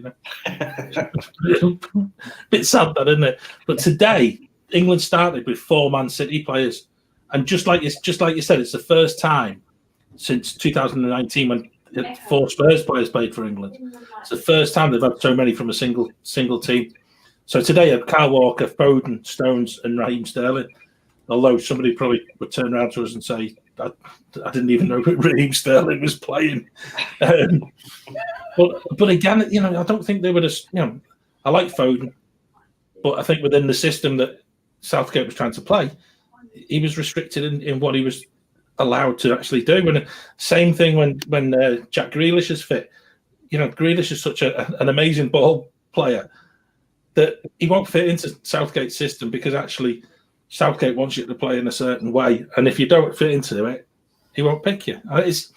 S1: Bit sad that, isn't it? But today England started with 4 Man City players, and just like you said, it's the first time since 2019 when 4 Spurs players played for England. It's the first time they've had so many from a single team. So today, had Kyle Walker, Foden, Stones, and Raheem Sterling. Although somebody probably would turn around to us and say, I didn't even know Raheem Sterling was playing. But again, I don't think they would have. I like Foden, but I think within the system that Southgate was trying to play, he was restricted in what he was allowed to actually do. And same thing when Jack Grealish is fit. Grealish is such an amazing ball player that he won't fit into Southgate's system, because actually Southgate wants you to play in a certain way, and if you don't fit into it, he won't pick you. It's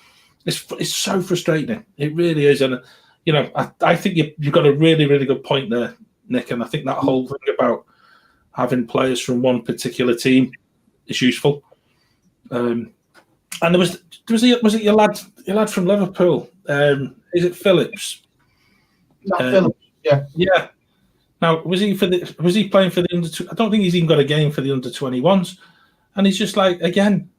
S1: so frustrating. It really is. And I think you've got a really, really good point there, Nick. And I think that whole thing about having players from one particular team is useful. And was it your lad from Liverpool? Is it Phillips?
S2: Phillips, yeah.
S1: Yeah. Now, was he playing for the under? I don't think he's even got a game for the under 21s, and he's just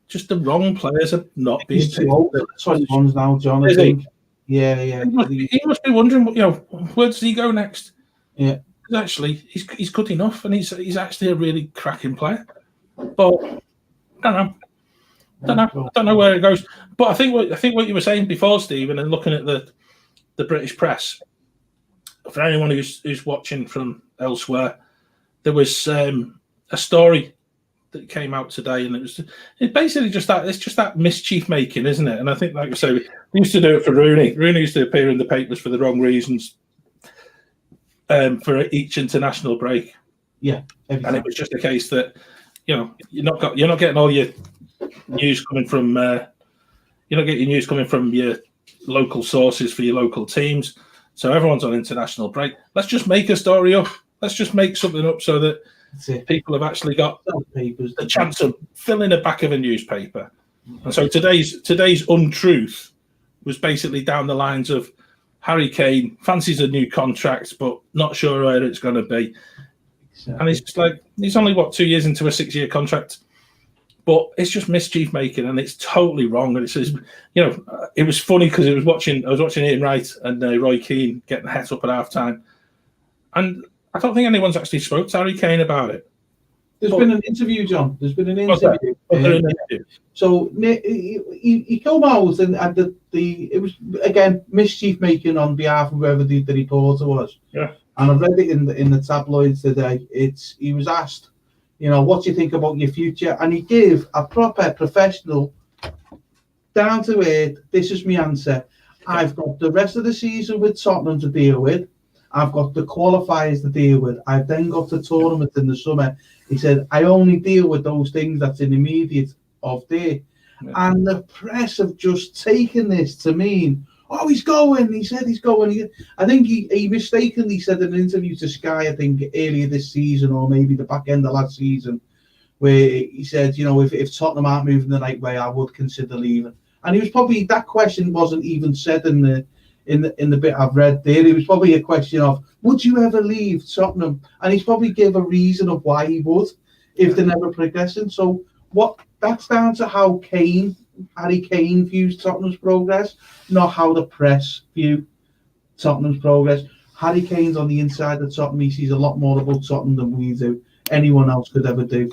S1: just the wrong players are not being picked.
S2: 21s now, John. I think. Yeah.
S1: He must be wondering, where does he go next?
S2: Yeah.
S1: Because actually, he's good enough, and he's actually a really cracking player. But I don't know where it goes. But I think what you were saying before, Stephen, and looking at the British press, for anyone who's watching from elsewhere, there was a story that came out today, and it's basically just that mischief making, isn't it? And I think, like I say, we used to do it for Rooney. Rooney used to appear in the papers for the wrong reasons for each international break.
S2: Yeah,
S1: and it was just a case that you're not getting all your news coming from your local sources for your local teams. So everyone's on international break. Let's just make a story up. Let's just make something up so that people have actually got the chance of filling the back of a newspaper. And so today's untruth was basically down the lines of Harry Kane fancies a new contract, but not sure where it's going to be. Exactly. And it's just he's only 2 years into a 6-year contract. But it's just mischief making, and it's totally wrong. And it says, it was funny because I was watching Ian Wright and Roy Keane getting the heads up at halftime, and I don't think anyone's actually spoke to Harry Kane about it.
S2: There's been an interview, John. There's been an interview. So he came out and it was again mischief making on behalf of whoever the reporter was.
S1: Yeah.
S2: And I've read it in the tabloids today. He was asked, what do you think about your future? And he gave a proper professional, down to earth, this is my answer. I've got the rest of the season with Tottenham to deal with. I've got the qualifiers to deal with. I've then got the tournament in the summer. He said, I only deal with those things that's in immediate of there. Yeah. And the press have just taken this to mean, he's going. He said he's going. I think he mistakenly said in an interview to Sky, I think earlier this season or maybe the back end of last season, where he said, if Tottenham aren't moving the right way, I would consider leaving. And he was probably, that question wasn't even said in the bit I've read there. It was probably a question of, would you ever leave Tottenham? And he's probably gave a reason of why he would if they're never progressing. So that's down to how Harry Kane views Tottenham's progress, not how the press view Tottenham's progress. Harry Kane's on the inside of Tottenham. He sees a lot more about Tottenham than we do. anyone else could ever do.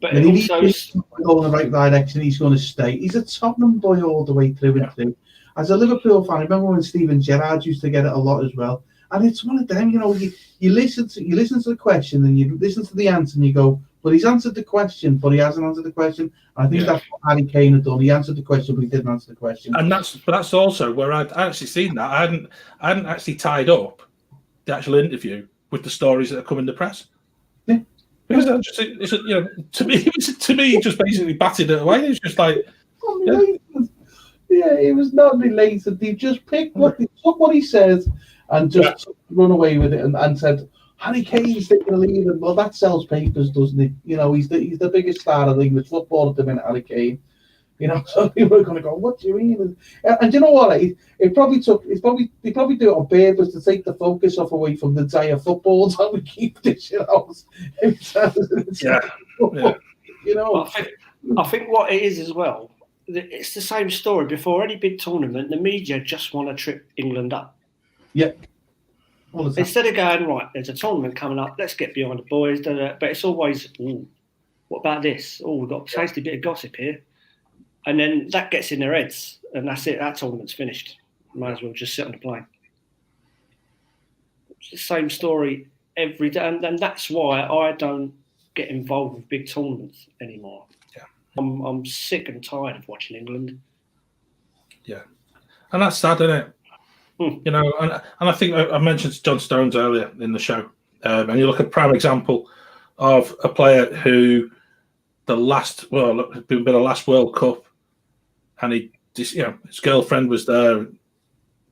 S3: But
S2: And
S3: it also,
S2: he's going in the right direction. He's going to stay. He's a Tottenham boy all the way through and through. As a Liverpool fan, I remember when Steven Gerrard used to get it a lot as well. And it's one of them, you know, you listen to the question and you listen to the answer and you go, well, he's answered the question, but he hasn't answered the question. And I think that's what Harry Kane had done. He answered the question, but he didn't answer the question.
S1: And that's also where I'd actually seen that. I hadn't actually tied up the actual interview with the stories that have come in the press.
S2: Yeah.
S1: Because it's you know, to me, he just basically batted it away. It's just like,
S2: yeah, it was not related. They just picked what he said and just run away with it and said, Harry Kane's taking a lead. And well, that sells papers, doesn't it? You know, he's the biggest star of English football at the minute, Harry Kane. You know, so people are going to go, what do you mean? And you know what? They probably do it on purpose to take the focus away from the entire football. So we keep this, you know. You know,
S3: I think what it is as well. It's the same story. Before any big tournament, the media just want to trip England up.
S2: Yeah.
S3: Instead of going, right, there's a tournament coming up, let's get behind the boys. But it's always, what about this? Oh, we've got a tasty bit of gossip here. And then that gets in their heads, and that's it. That tournament's finished. Might as well just sit on the plane. It's the same story every day. And that's why I don't get involved with big tournaments anymore. I'm sick and tired of watching England. Yeah,
S1: and that's sad, isn't it? You know, and I think I mentioned John Stones earlier in the show, and you look at a prime example of a player who it's been the last World Cup, and his girlfriend was there.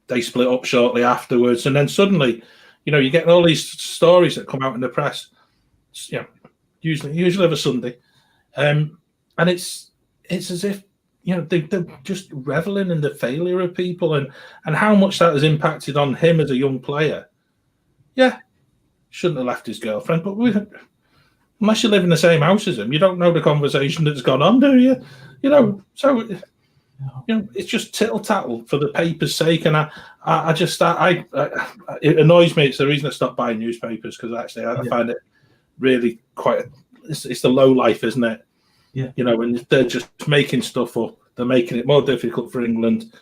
S1: They split up shortly afterwards, and then suddenly, you know, you get all these stories that come out in the press. You know, usually every Sunday. And it's as if, you know, they're just reveling in the failure of people and how much that has impacted on him as a young player. Yeah, shouldn't have left his girlfriend, but unless you live in the same house as him, you don't know the conversation that's gone on, do you? You know, so you know, it's just tittle tattle for the paper's sake, and it annoys me. It's the reason I stopped buying newspapers, because actually I find it really it's the low life, isn't it?
S2: Yeah.
S1: You know, and they're just making stuff up. They're making it more difficult for England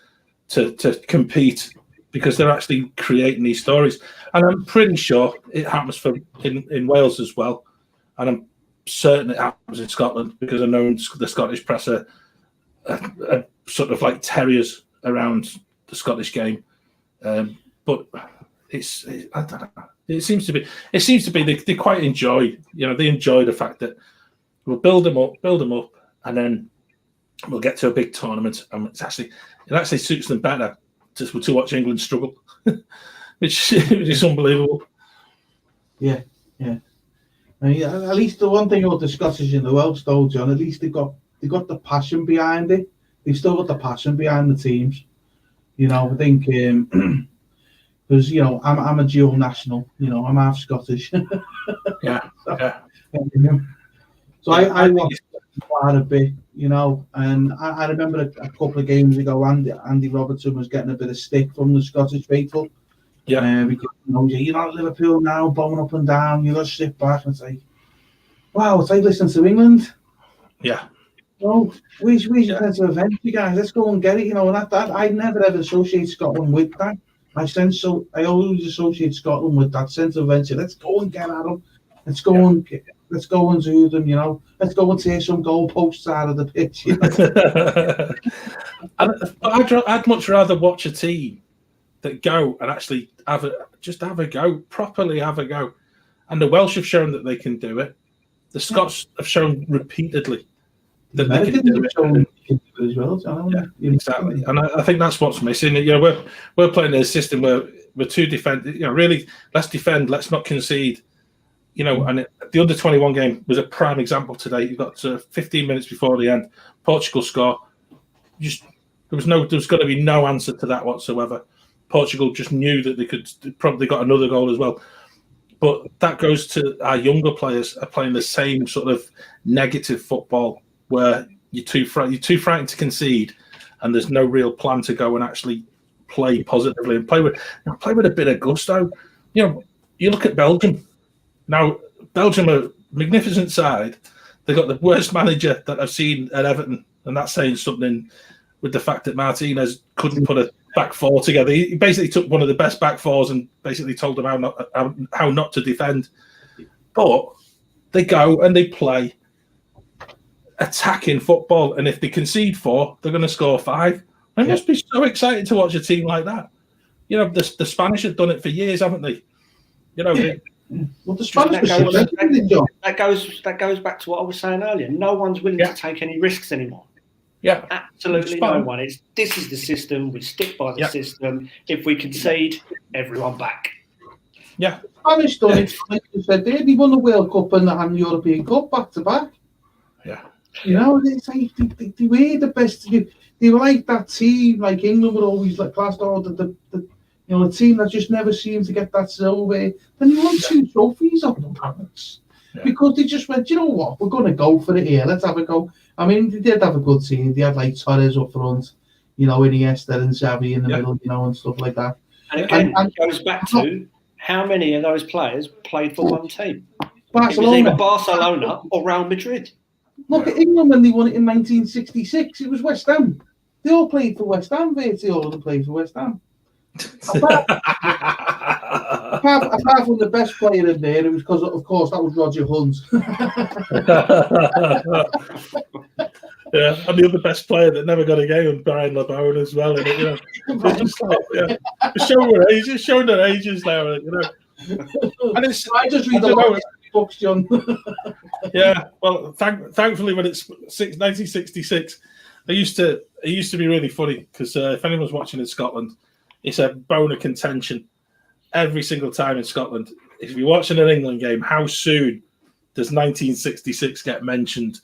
S1: to compete because they're actually creating these stories. And I'm pretty sure it happens in Wales as well. And I'm certain it happens in Scotland, because I know the Scottish press are sort of like terriers around the Scottish game. But I don't know. It seems to be they quite enjoy, you know, they enjoy the fact that we'll build them up, and then we'll get to a big tournament, and it actually suits them better to watch England struggle, which is unbelievable.
S2: Yeah. I mean, at least the one thing about the Scottish in the Welsh, though, John, at least they've got the passion behind it. They've still got the passion behind the teams. You know, I think because you know I'm a dual national. You know, I'm half Scottish.
S1: Yeah.
S2: So I watched quite a bit, you know, and I remember a couple of games ago, Andy Robertson was getting a bit of stick from the Scottish faithful.
S1: Yeah.
S2: Because, you know, you're not at Liverpool now, bombing up and down, you just sit back and say, wow, it's like listening to England.
S1: Yeah.
S2: Oh, where's your sense of adventure, guys? Let's go and get it, you know, and that I never ever associate Scotland with that. I always associate Scotland with that sense of adventure. Let's go and get at them. Let's go and do them, you know. Let's go and tear some goalposts out of the pitch. You know?
S1: I'd much rather watch a team that go and actually have a go, properly have a go. And the Welsh have shown that they can do it. The Scots have shown repeatedly that they can do it
S2: as well.
S1: Yeah, exactly. And I think that's what's missing. You know, we're playing in a system where we're too defend. You know, really, let's defend. Let's not concede. You know, and the under-21 game was a prime example today. You got 15 minutes before the end, Portugal score. There was going to be no answer to that whatsoever. Portugal just knew that they could probably got another goal as well. But that goes to our younger players are playing the same sort of negative football where you're too frightened to concede, and there's no real plan to go and actually play positively and play with a bit of gusto. You know, you look at Belgium. Now, Belgium are magnificent side. They've got the worst manager that I've seen at Everton, and that's saying something with the fact that Martinez couldn't put a back four together. He basically took one of the best back fours and basically told them how not to defend. But they go and they play attacking football, and if they concede 4, they're going to score 5. They must be so excited to watch a team like that. You know, the Spanish have done it for years, haven't they? You know,
S2: well, the Spanish
S3: that goes back to what I was saying earlier. No one's willing to take any risks anymore.
S1: Yeah,
S3: absolutely no one. This is the system. We stick by the system. If we concede, everyone back.
S1: Yeah,
S2: Spanish done it. Like you said, they won the World Cup and the European Cup back to back.
S1: Yeah,
S2: you know, it's like they were the best. They were like that team, like England were always like classed all the team that just never seemed to get that silver. Then they won 2 trophies off them parents because they just went, you know what, we're going to go for it here. Let's have a go. I mean, they did have a good team. They had like Torres up front, you know, Iniesta and Xavi in the middle, you know, and stuff like that.
S3: And again, it goes back to how many of those players played for one team.
S2: Barcelona.
S3: It was either Barcelona or Real Madrid.
S2: Look at England when they won it in 1966. It was West Ham. They all played for West Ham. Virtually all of them played for West Ham. Apart from the best player in there, it was because, of course, that was Roger Hunt.
S1: Yeah, and the other best player that never got a game was Brian LeBone as well. And, you know, just like, showing their ages now. You know, and it's
S2: I just read a lot of books, John.
S1: Yeah, well, thankfully, when it's 1966, it used to be really funny because if anyone's watching in Scotland, it's a bone of contention every single time in Scotland. If you're watching an England game, how soon does 1966 get mentioned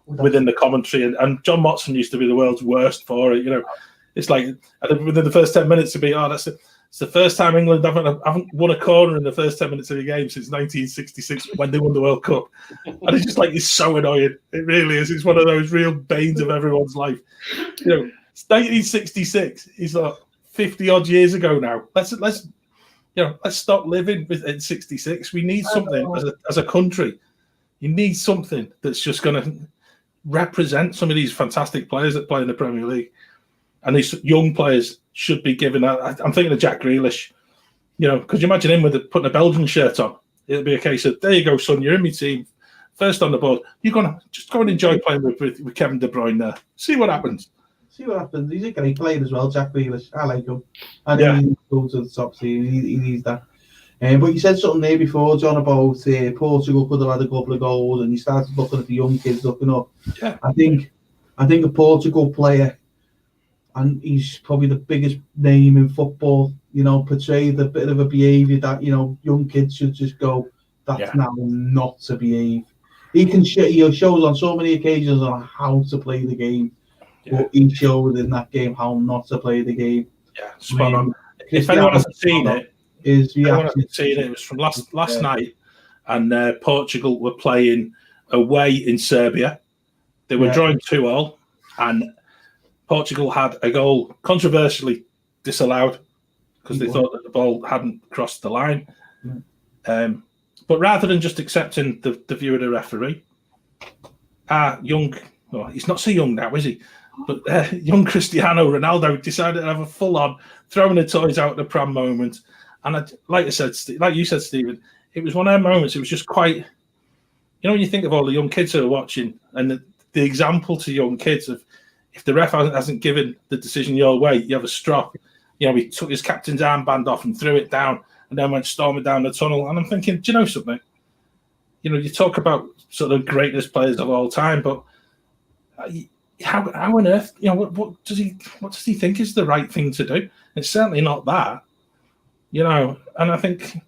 S1: within the commentary? And John Motson used to be the world's worst for it. You know, it's like within the first 10 minutes to be, it's the first time England haven't won a corner in the first 10 minutes of the game since 1966 when they won the World Cup. And it's just like, it's so annoying. It really is. It's one of those real banes of everyone's life. You know, it's 1966 is like 50 odd years ago now. Let's stop living in 66. We need something as a country. You need something that's just going to represent some of these fantastic players that play in the Premier League. And these young players should be given. I'm thinking of Jack Grealish, you know, because you imagine him putting a Belgian shirt on. It'll be a case of, there you go, son, you're in my team, first on the board. You're going to just go and enjoy playing with Kevin De Bruyne there. See what happens.
S2: He's a great player as well, Jack Grealish. I like him. I think he needs to go to the top team. He needs that. But you said something there before, John, about Portugal could have had a couple of goals, and you started looking at the young kids looking up.
S1: Yeah.
S2: I think a Portugal player, and he's probably the biggest name in football, you know, portrayed a bit of a behaviour that, you know, young kids should just go, that's now not to behave. He shows on so many occasions on how to play the game, but he showed in that game how not to play the game.
S1: Yeah, spot on. If anyone hasn't seen it, it was from last night, and Portugal were playing away in Serbia. They were drawing 2-2, and Portugal had a goal controversially disallowed because they thought that the ball hadn't crossed the line. But rather than just accepting the view of the referee, he's not so young now, is he? But young Cristiano Ronaldo decided to have a full-on throwing the toys out at the pram moment. And like you said, Stephen, it was one of those moments. It was just quite, you know, when you think of all the young kids who are watching, and the example to young kids of, if the ref hasn't given the decision your way, you have a strop. You know, he took his captain's armband off and threw it down, and then went storming down the tunnel. And I'm thinking, do you know something? You know, you talk about sort of greatest players of all time, but how on earth, you know, what does he think is the right thing to do? It's certainly not that, you know. And I think,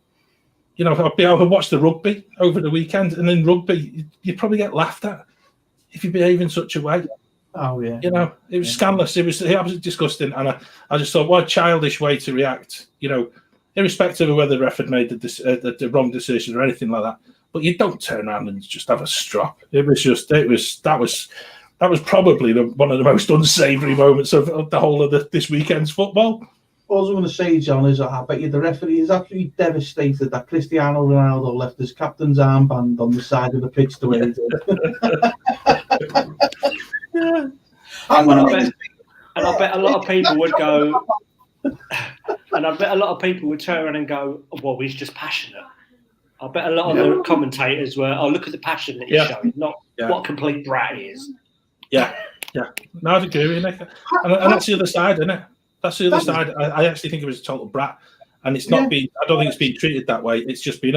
S1: you know, I'll be able to watch the rugby over the weekend, and in rugby, you probably get laughed at if you behave in such a way.
S2: Oh yeah,
S1: you know, it was scandalous. It was absolutely disgusting, and I just thought, what a childish way to react. You know, irrespective of whether the ref had made the wrong decision or anything like that. But you don't turn around and just have a strop. That was probably one of the most unsavoury moments of the whole of this weekend's football.
S2: All I'm going to say, John, is I bet you the referee is absolutely devastated that Cristiano Ronaldo left his captain's armband on the side of the pitch the way he did.
S1: Yeah.
S3: And I bet a lot of people would go, and I bet a lot of people would turn around and go, well, he's just passionate. I bet a lot of the commentators were, oh, look at the passion that he's showing, not what a complete brat he is.
S1: Yeah. No, I'd agree with you, Nick. And that's the other side, isn't it? That's the other side. I actually think it was a total brat. And it's not been, I don't think it's been treated that way. It's just been,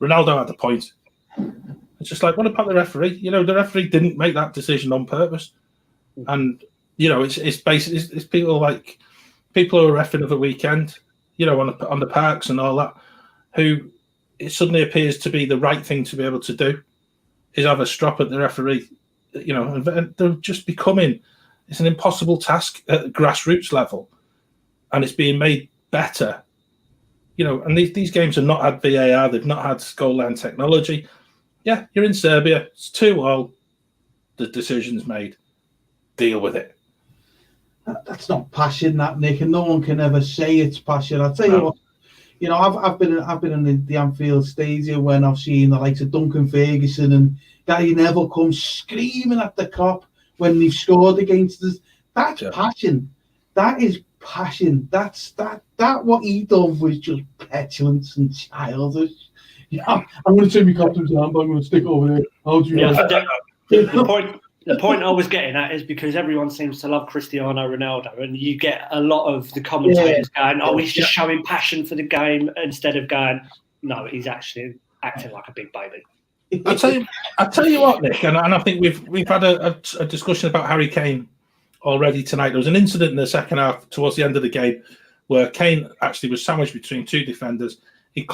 S1: Ronaldo had the point. It's just like, what about the referee? The referee didn't make that decision on purpose. And, it's basically, it's people like, people who are reffing of the weekend, on the parks and all that, who it suddenly appears to be the right thing to be able to do is have a strop at the referee, and they're just becoming, it's an impossible task at the grassroots level, and it's being made better, and these games have not had VAR, they've not had goal line technology. Yeah, you're in Serbia, it's 2-2, the decision's made, deal with it.
S2: That's not passion, that, Nick, and no one can ever say it's passion. I'll tell you what, I've been in the Anfield Stadium when I've seen the likes of Duncan Ferguson and Gary Neville come screaming at the cop when they've scored against us. That's passion. That is passion. That what he done was just petulance and childish. I'm going to take my captain's arm, but I'm going to stick over there. How do you know?
S3: The point I was getting at is because everyone seems to love Cristiano Ronaldo, and you get a lot of the commentators going, "Oh, he's just showing passion for the game," instead of going, "No, he's actually acting like a big baby."
S1: I tell you what, Nick, and I think we've had a discussion about Harry Kane already tonight. There was an incident in the second half towards the end of the game where Kane actually was sandwiched between two defenders. He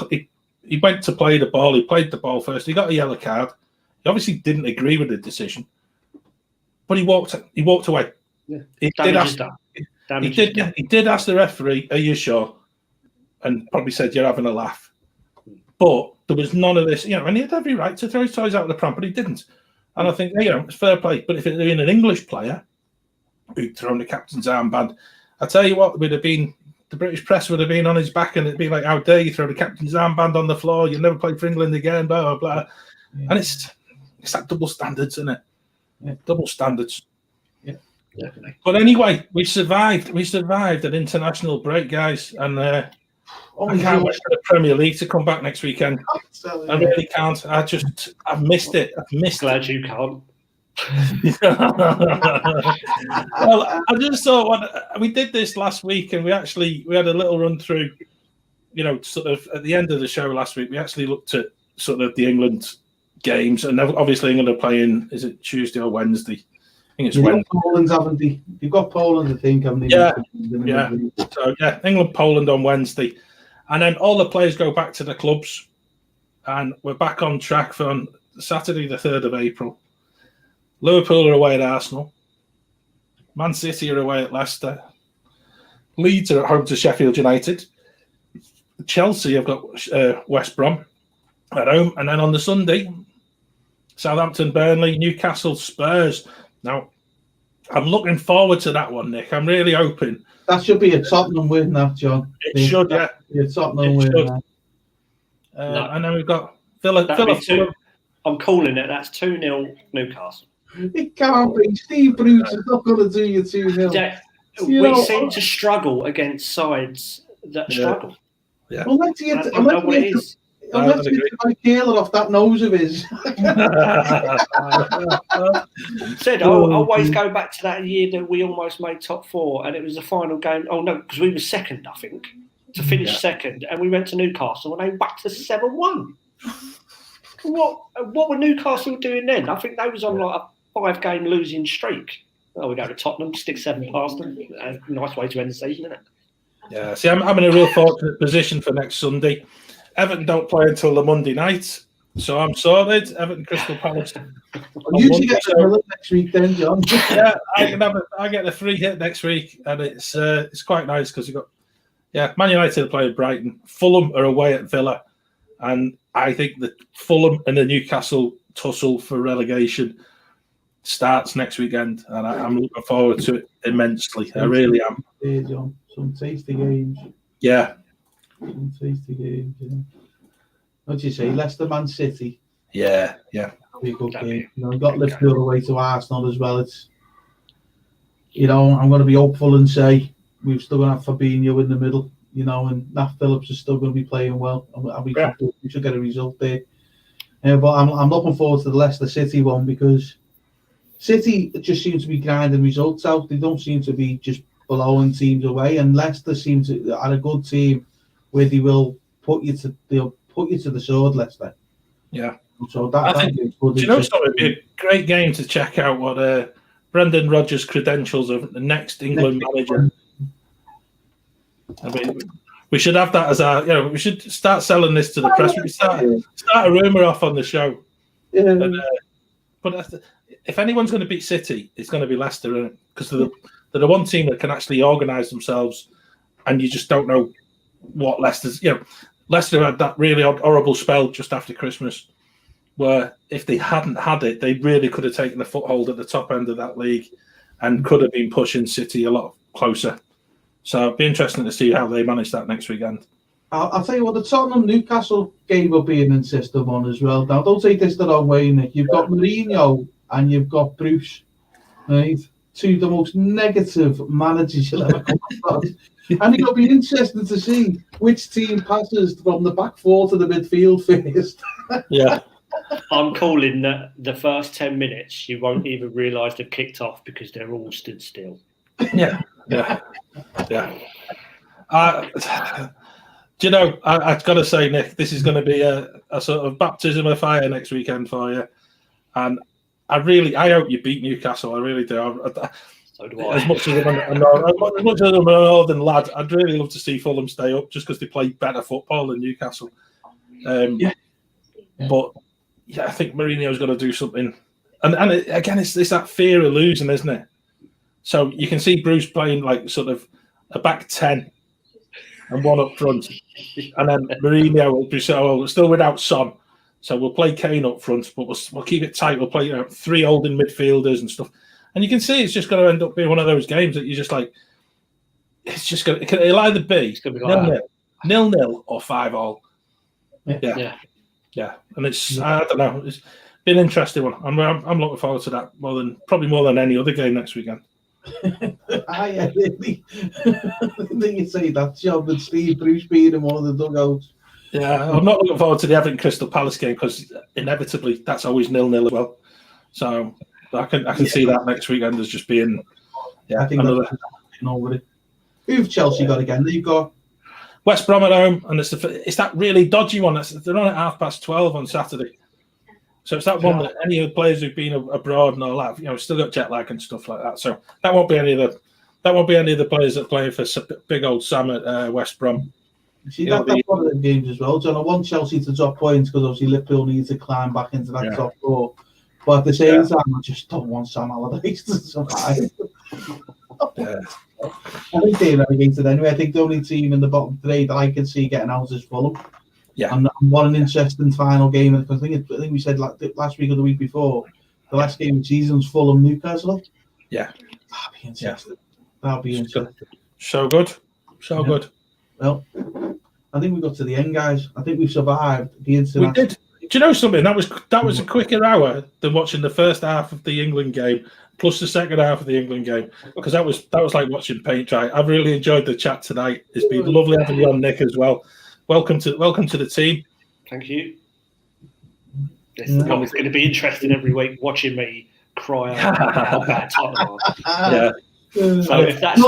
S1: went to play the ball. He played the ball first. He got a yellow card. He obviously didn't agree with the decision. But he walked away. Yeah. He did ask the referee, "Are you sure?" And probably said, "You're having a laugh." But there was none of this, and he had every right to throw his toys out of the pram, but he didn't. And I think, it's fair play. But if it had been an English player who'd thrown the captain's armband, I tell you what, the British press would have been on his back, and it'd be like, "How dare you throw the captain's armband on the floor? You'll never play for England again." Blah blah blah. Yeah. And it's that double standards, isn't it? Yeah. Double standards.
S3: Yeah, definitely.
S1: But anyway, we survived. We survived an international break, guys, and I can't wait for the Premier League to come back next weekend. I really can't. I've missed it.
S3: Glad you can't.
S1: Well, I just thought we did this last week, and we had a little run through. Sort of at the end of the show last week, we actually looked at sort of the England games, and obviously England are playing. Is it Tuesday or Wednesday? I think it's Wednesday.
S2: Poland, haven't they? They've got Poland, I think.
S1: So England, Poland on Wednesday, and then all the players go back to the clubs, and we're back on track for Saturday, the 3rd of April. Liverpool are away at Arsenal. Man City are away at Leicester. Leeds are at home to Sheffield United. Chelsea have got West Brom at home, and then on the Sunday, Southampton, Burnley, Newcastle, Spurs. Now, I'm looking forward to that one, Nick. I'm really hoping.
S2: That should be a Tottenham win, that, John.
S1: It should, yeah.
S2: A Tottenham win.
S1: And then we've got Villa.
S3: I'm calling it. That's 2-0 Newcastle.
S2: It can't be. Steve Bruce is not going to do you 2-0.
S3: Yeah, we seem to struggle against sides that struggle.
S2: Yeah. Well, let's get Michaela off that nose of his.
S3: I'll always go back to that year that we almost made top 4, and it was the final game. Oh no, because we were second, I think, to finish second, and we went to Newcastle and they whacked us 7-1. What were Newcastle doing then? I think they was on like a 5-game losing streak. Oh, we go to Tottenham, stick 7 past them. Nice way to end the season, isn't it?
S1: Yeah, see, I'm in a real fortunate position for next Sunday. Everton don't play until the Monday night, so I'm sorted. Everton Crystal Palace.
S2: You should get the next week then, John.
S1: Yeah, I get the free hit next week, and it's quite nice because you've got Man United are playing Brighton, Fulham are away at Villa, and I think that Fulham and the Newcastle tussle for relegation starts next weekend, and I'm looking forward to it immensely. I really am.
S2: There, John. Some tasty games.
S1: Yeah.
S2: Some tasty games. Yeah. What do you say? Leicester, Man City.
S1: Yeah.
S2: That'll be a good game. You know, we've got Liverpool away to Arsenal as well. It's, you know, I'm going to be hopeful and say we've still going to have Fabinho in the middle. You know, and Nat Phillips is still going to be playing well, and we should get a result there. But I'm looking forward to the Leicester City one, because City just seem to be grinding results out. They don't seem to be just blowing teams away, and Leicester seem to are a good team where they will put you to the sword. Leicester.
S1: Yeah.
S2: So
S1: I think, do you know something? It'd be a great game to check out what Brendan Rodgers' credentials of the next England manager. I mean, we should have that as our, you know, we should start selling this to the press. We start a rumour off on the show.
S2: Yeah.
S1: But if anyone's going to beat City, it's going to be Leicester, because they're the one team that can actually organise themselves, and you just don't know what Leicester's. You know, Leicester had that really horrible spell just after Christmas, where if they hadn't had it, they really could have taken a foothold at the top end of that league, and could have been pushing City a lot closer. So it'd be interesting to see how they manage that next weekend.
S2: I'll tell you what, the Tottenham-Newcastle game will be an insistent one as well. Now, don't take this the wrong way, Nick. You've got Mourinho and you've got Bruce, right? Two of the most negative managers you'll ever come across. And it'll be interesting to see which team passes from the back four to the midfield first.
S1: Yeah.
S3: I'm calling that the first 10 minutes, you won't even realise they've kicked off because they're all stood still.
S1: Yeah. Do you know, I've got to say, Nick, this is going to be a sort of baptism of fire next weekend for you. And I hope you beat Newcastle. I really do.
S3: So do I.
S1: As much as I'm a northern lad, I'd really love to see Fulham stay up just because they play better football than Newcastle. But yeah, I think Mourinho's got to do something. And again, it's that fear of losing, isn't it? So you can see Bruce playing like sort of a back 10 and one up front. And then Mourinho will be still without Son. So we'll play Kane up front, but we'll keep it tight. We'll play three holding midfielders and stuff. And you can see it's just going to end up being one of those games that you're just like, it's just going to, it'll either be 0-0 or 5-0. Yeah. And it's, I don't know, it's been an interesting one. I'm looking forward to that probably more than any other game next weekend.
S2: I think you say that job with Steve Bruce being in one of the dugouts.
S1: Yeah, I'm not looking forward to the Everton Crystal Palace game because inevitably that's always 0-0 as well. So I can see that next weekend as just being
S2: I think
S1: another.
S2: Who've Chelsea got again? They've got
S1: West Brom at home, and it's that really dodgy one. They're on at 12:30 on Saturday. So it's that one that any of the players who've been abroad and all that, still got jet lag and stuff like that. So that won't be any of the players that play for big old Sam at West Brom.
S2: See, that's one of the games as well, John. I want Chelsea to drop points because obviously Liverpool needs to climb back into that top four. But at the same time, I just don't want Sam Allardyce to survive. I think they're relegated anyway. I think the only team in the bottom three that I can see getting out is Fulham.
S1: Yeah.
S2: And what an interesting final game. Because I think we said last week or the week before, the last game of the season's Fulham Newcastle.
S1: Yeah.
S2: That'll be interesting. That'll be interesting.
S1: So good. Good.
S2: Well, I think we got to the end, guys. I think we've survived the international.
S1: We did. Do you know something? That was a quicker hour than watching the first half of the England game, plus the second half of the England game, because that was like watching paint dry. I've really enjoyed the chat tonight. It's been lovely having you on, Nick, as well. Welcome to the team.
S3: Thank you. It's going to be interesting every week watching me cry out how bad Tottenham are. Yeah. So if that's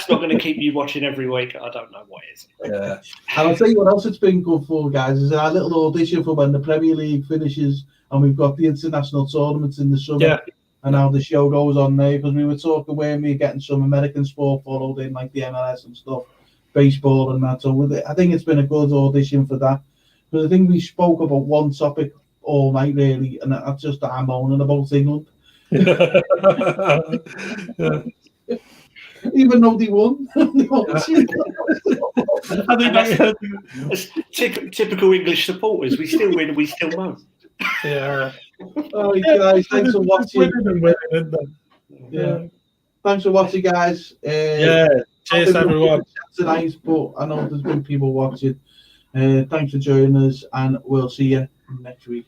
S3: not going to keep you watching every week, I don't know what is.
S2: Yeah. And I'll tell you what else it's been good for, guys, is our little audition for when the Premier League finishes and we've got the international tournaments in the summer and how the show goes on there, because we were talking where we were getting some American sport followed in, like the MLS and stuff, baseball and that. So I think it's been a good audition for that, because I think we spoke about one topic all night really, and that's just that I'm moaning about England. Even though they won.
S3: I think that's typical English supporters. We still win and we still moan.
S1: Yeah.
S2: All right, guys, thanks for watching.
S1: Winning and winning, isn't there?
S2: Yeah. Thanks for watching, guys.
S1: Yeah. Cheers, everyone.
S2: Tonight, but I know there's been people watching. Thanks for joining us, and we'll see you next week.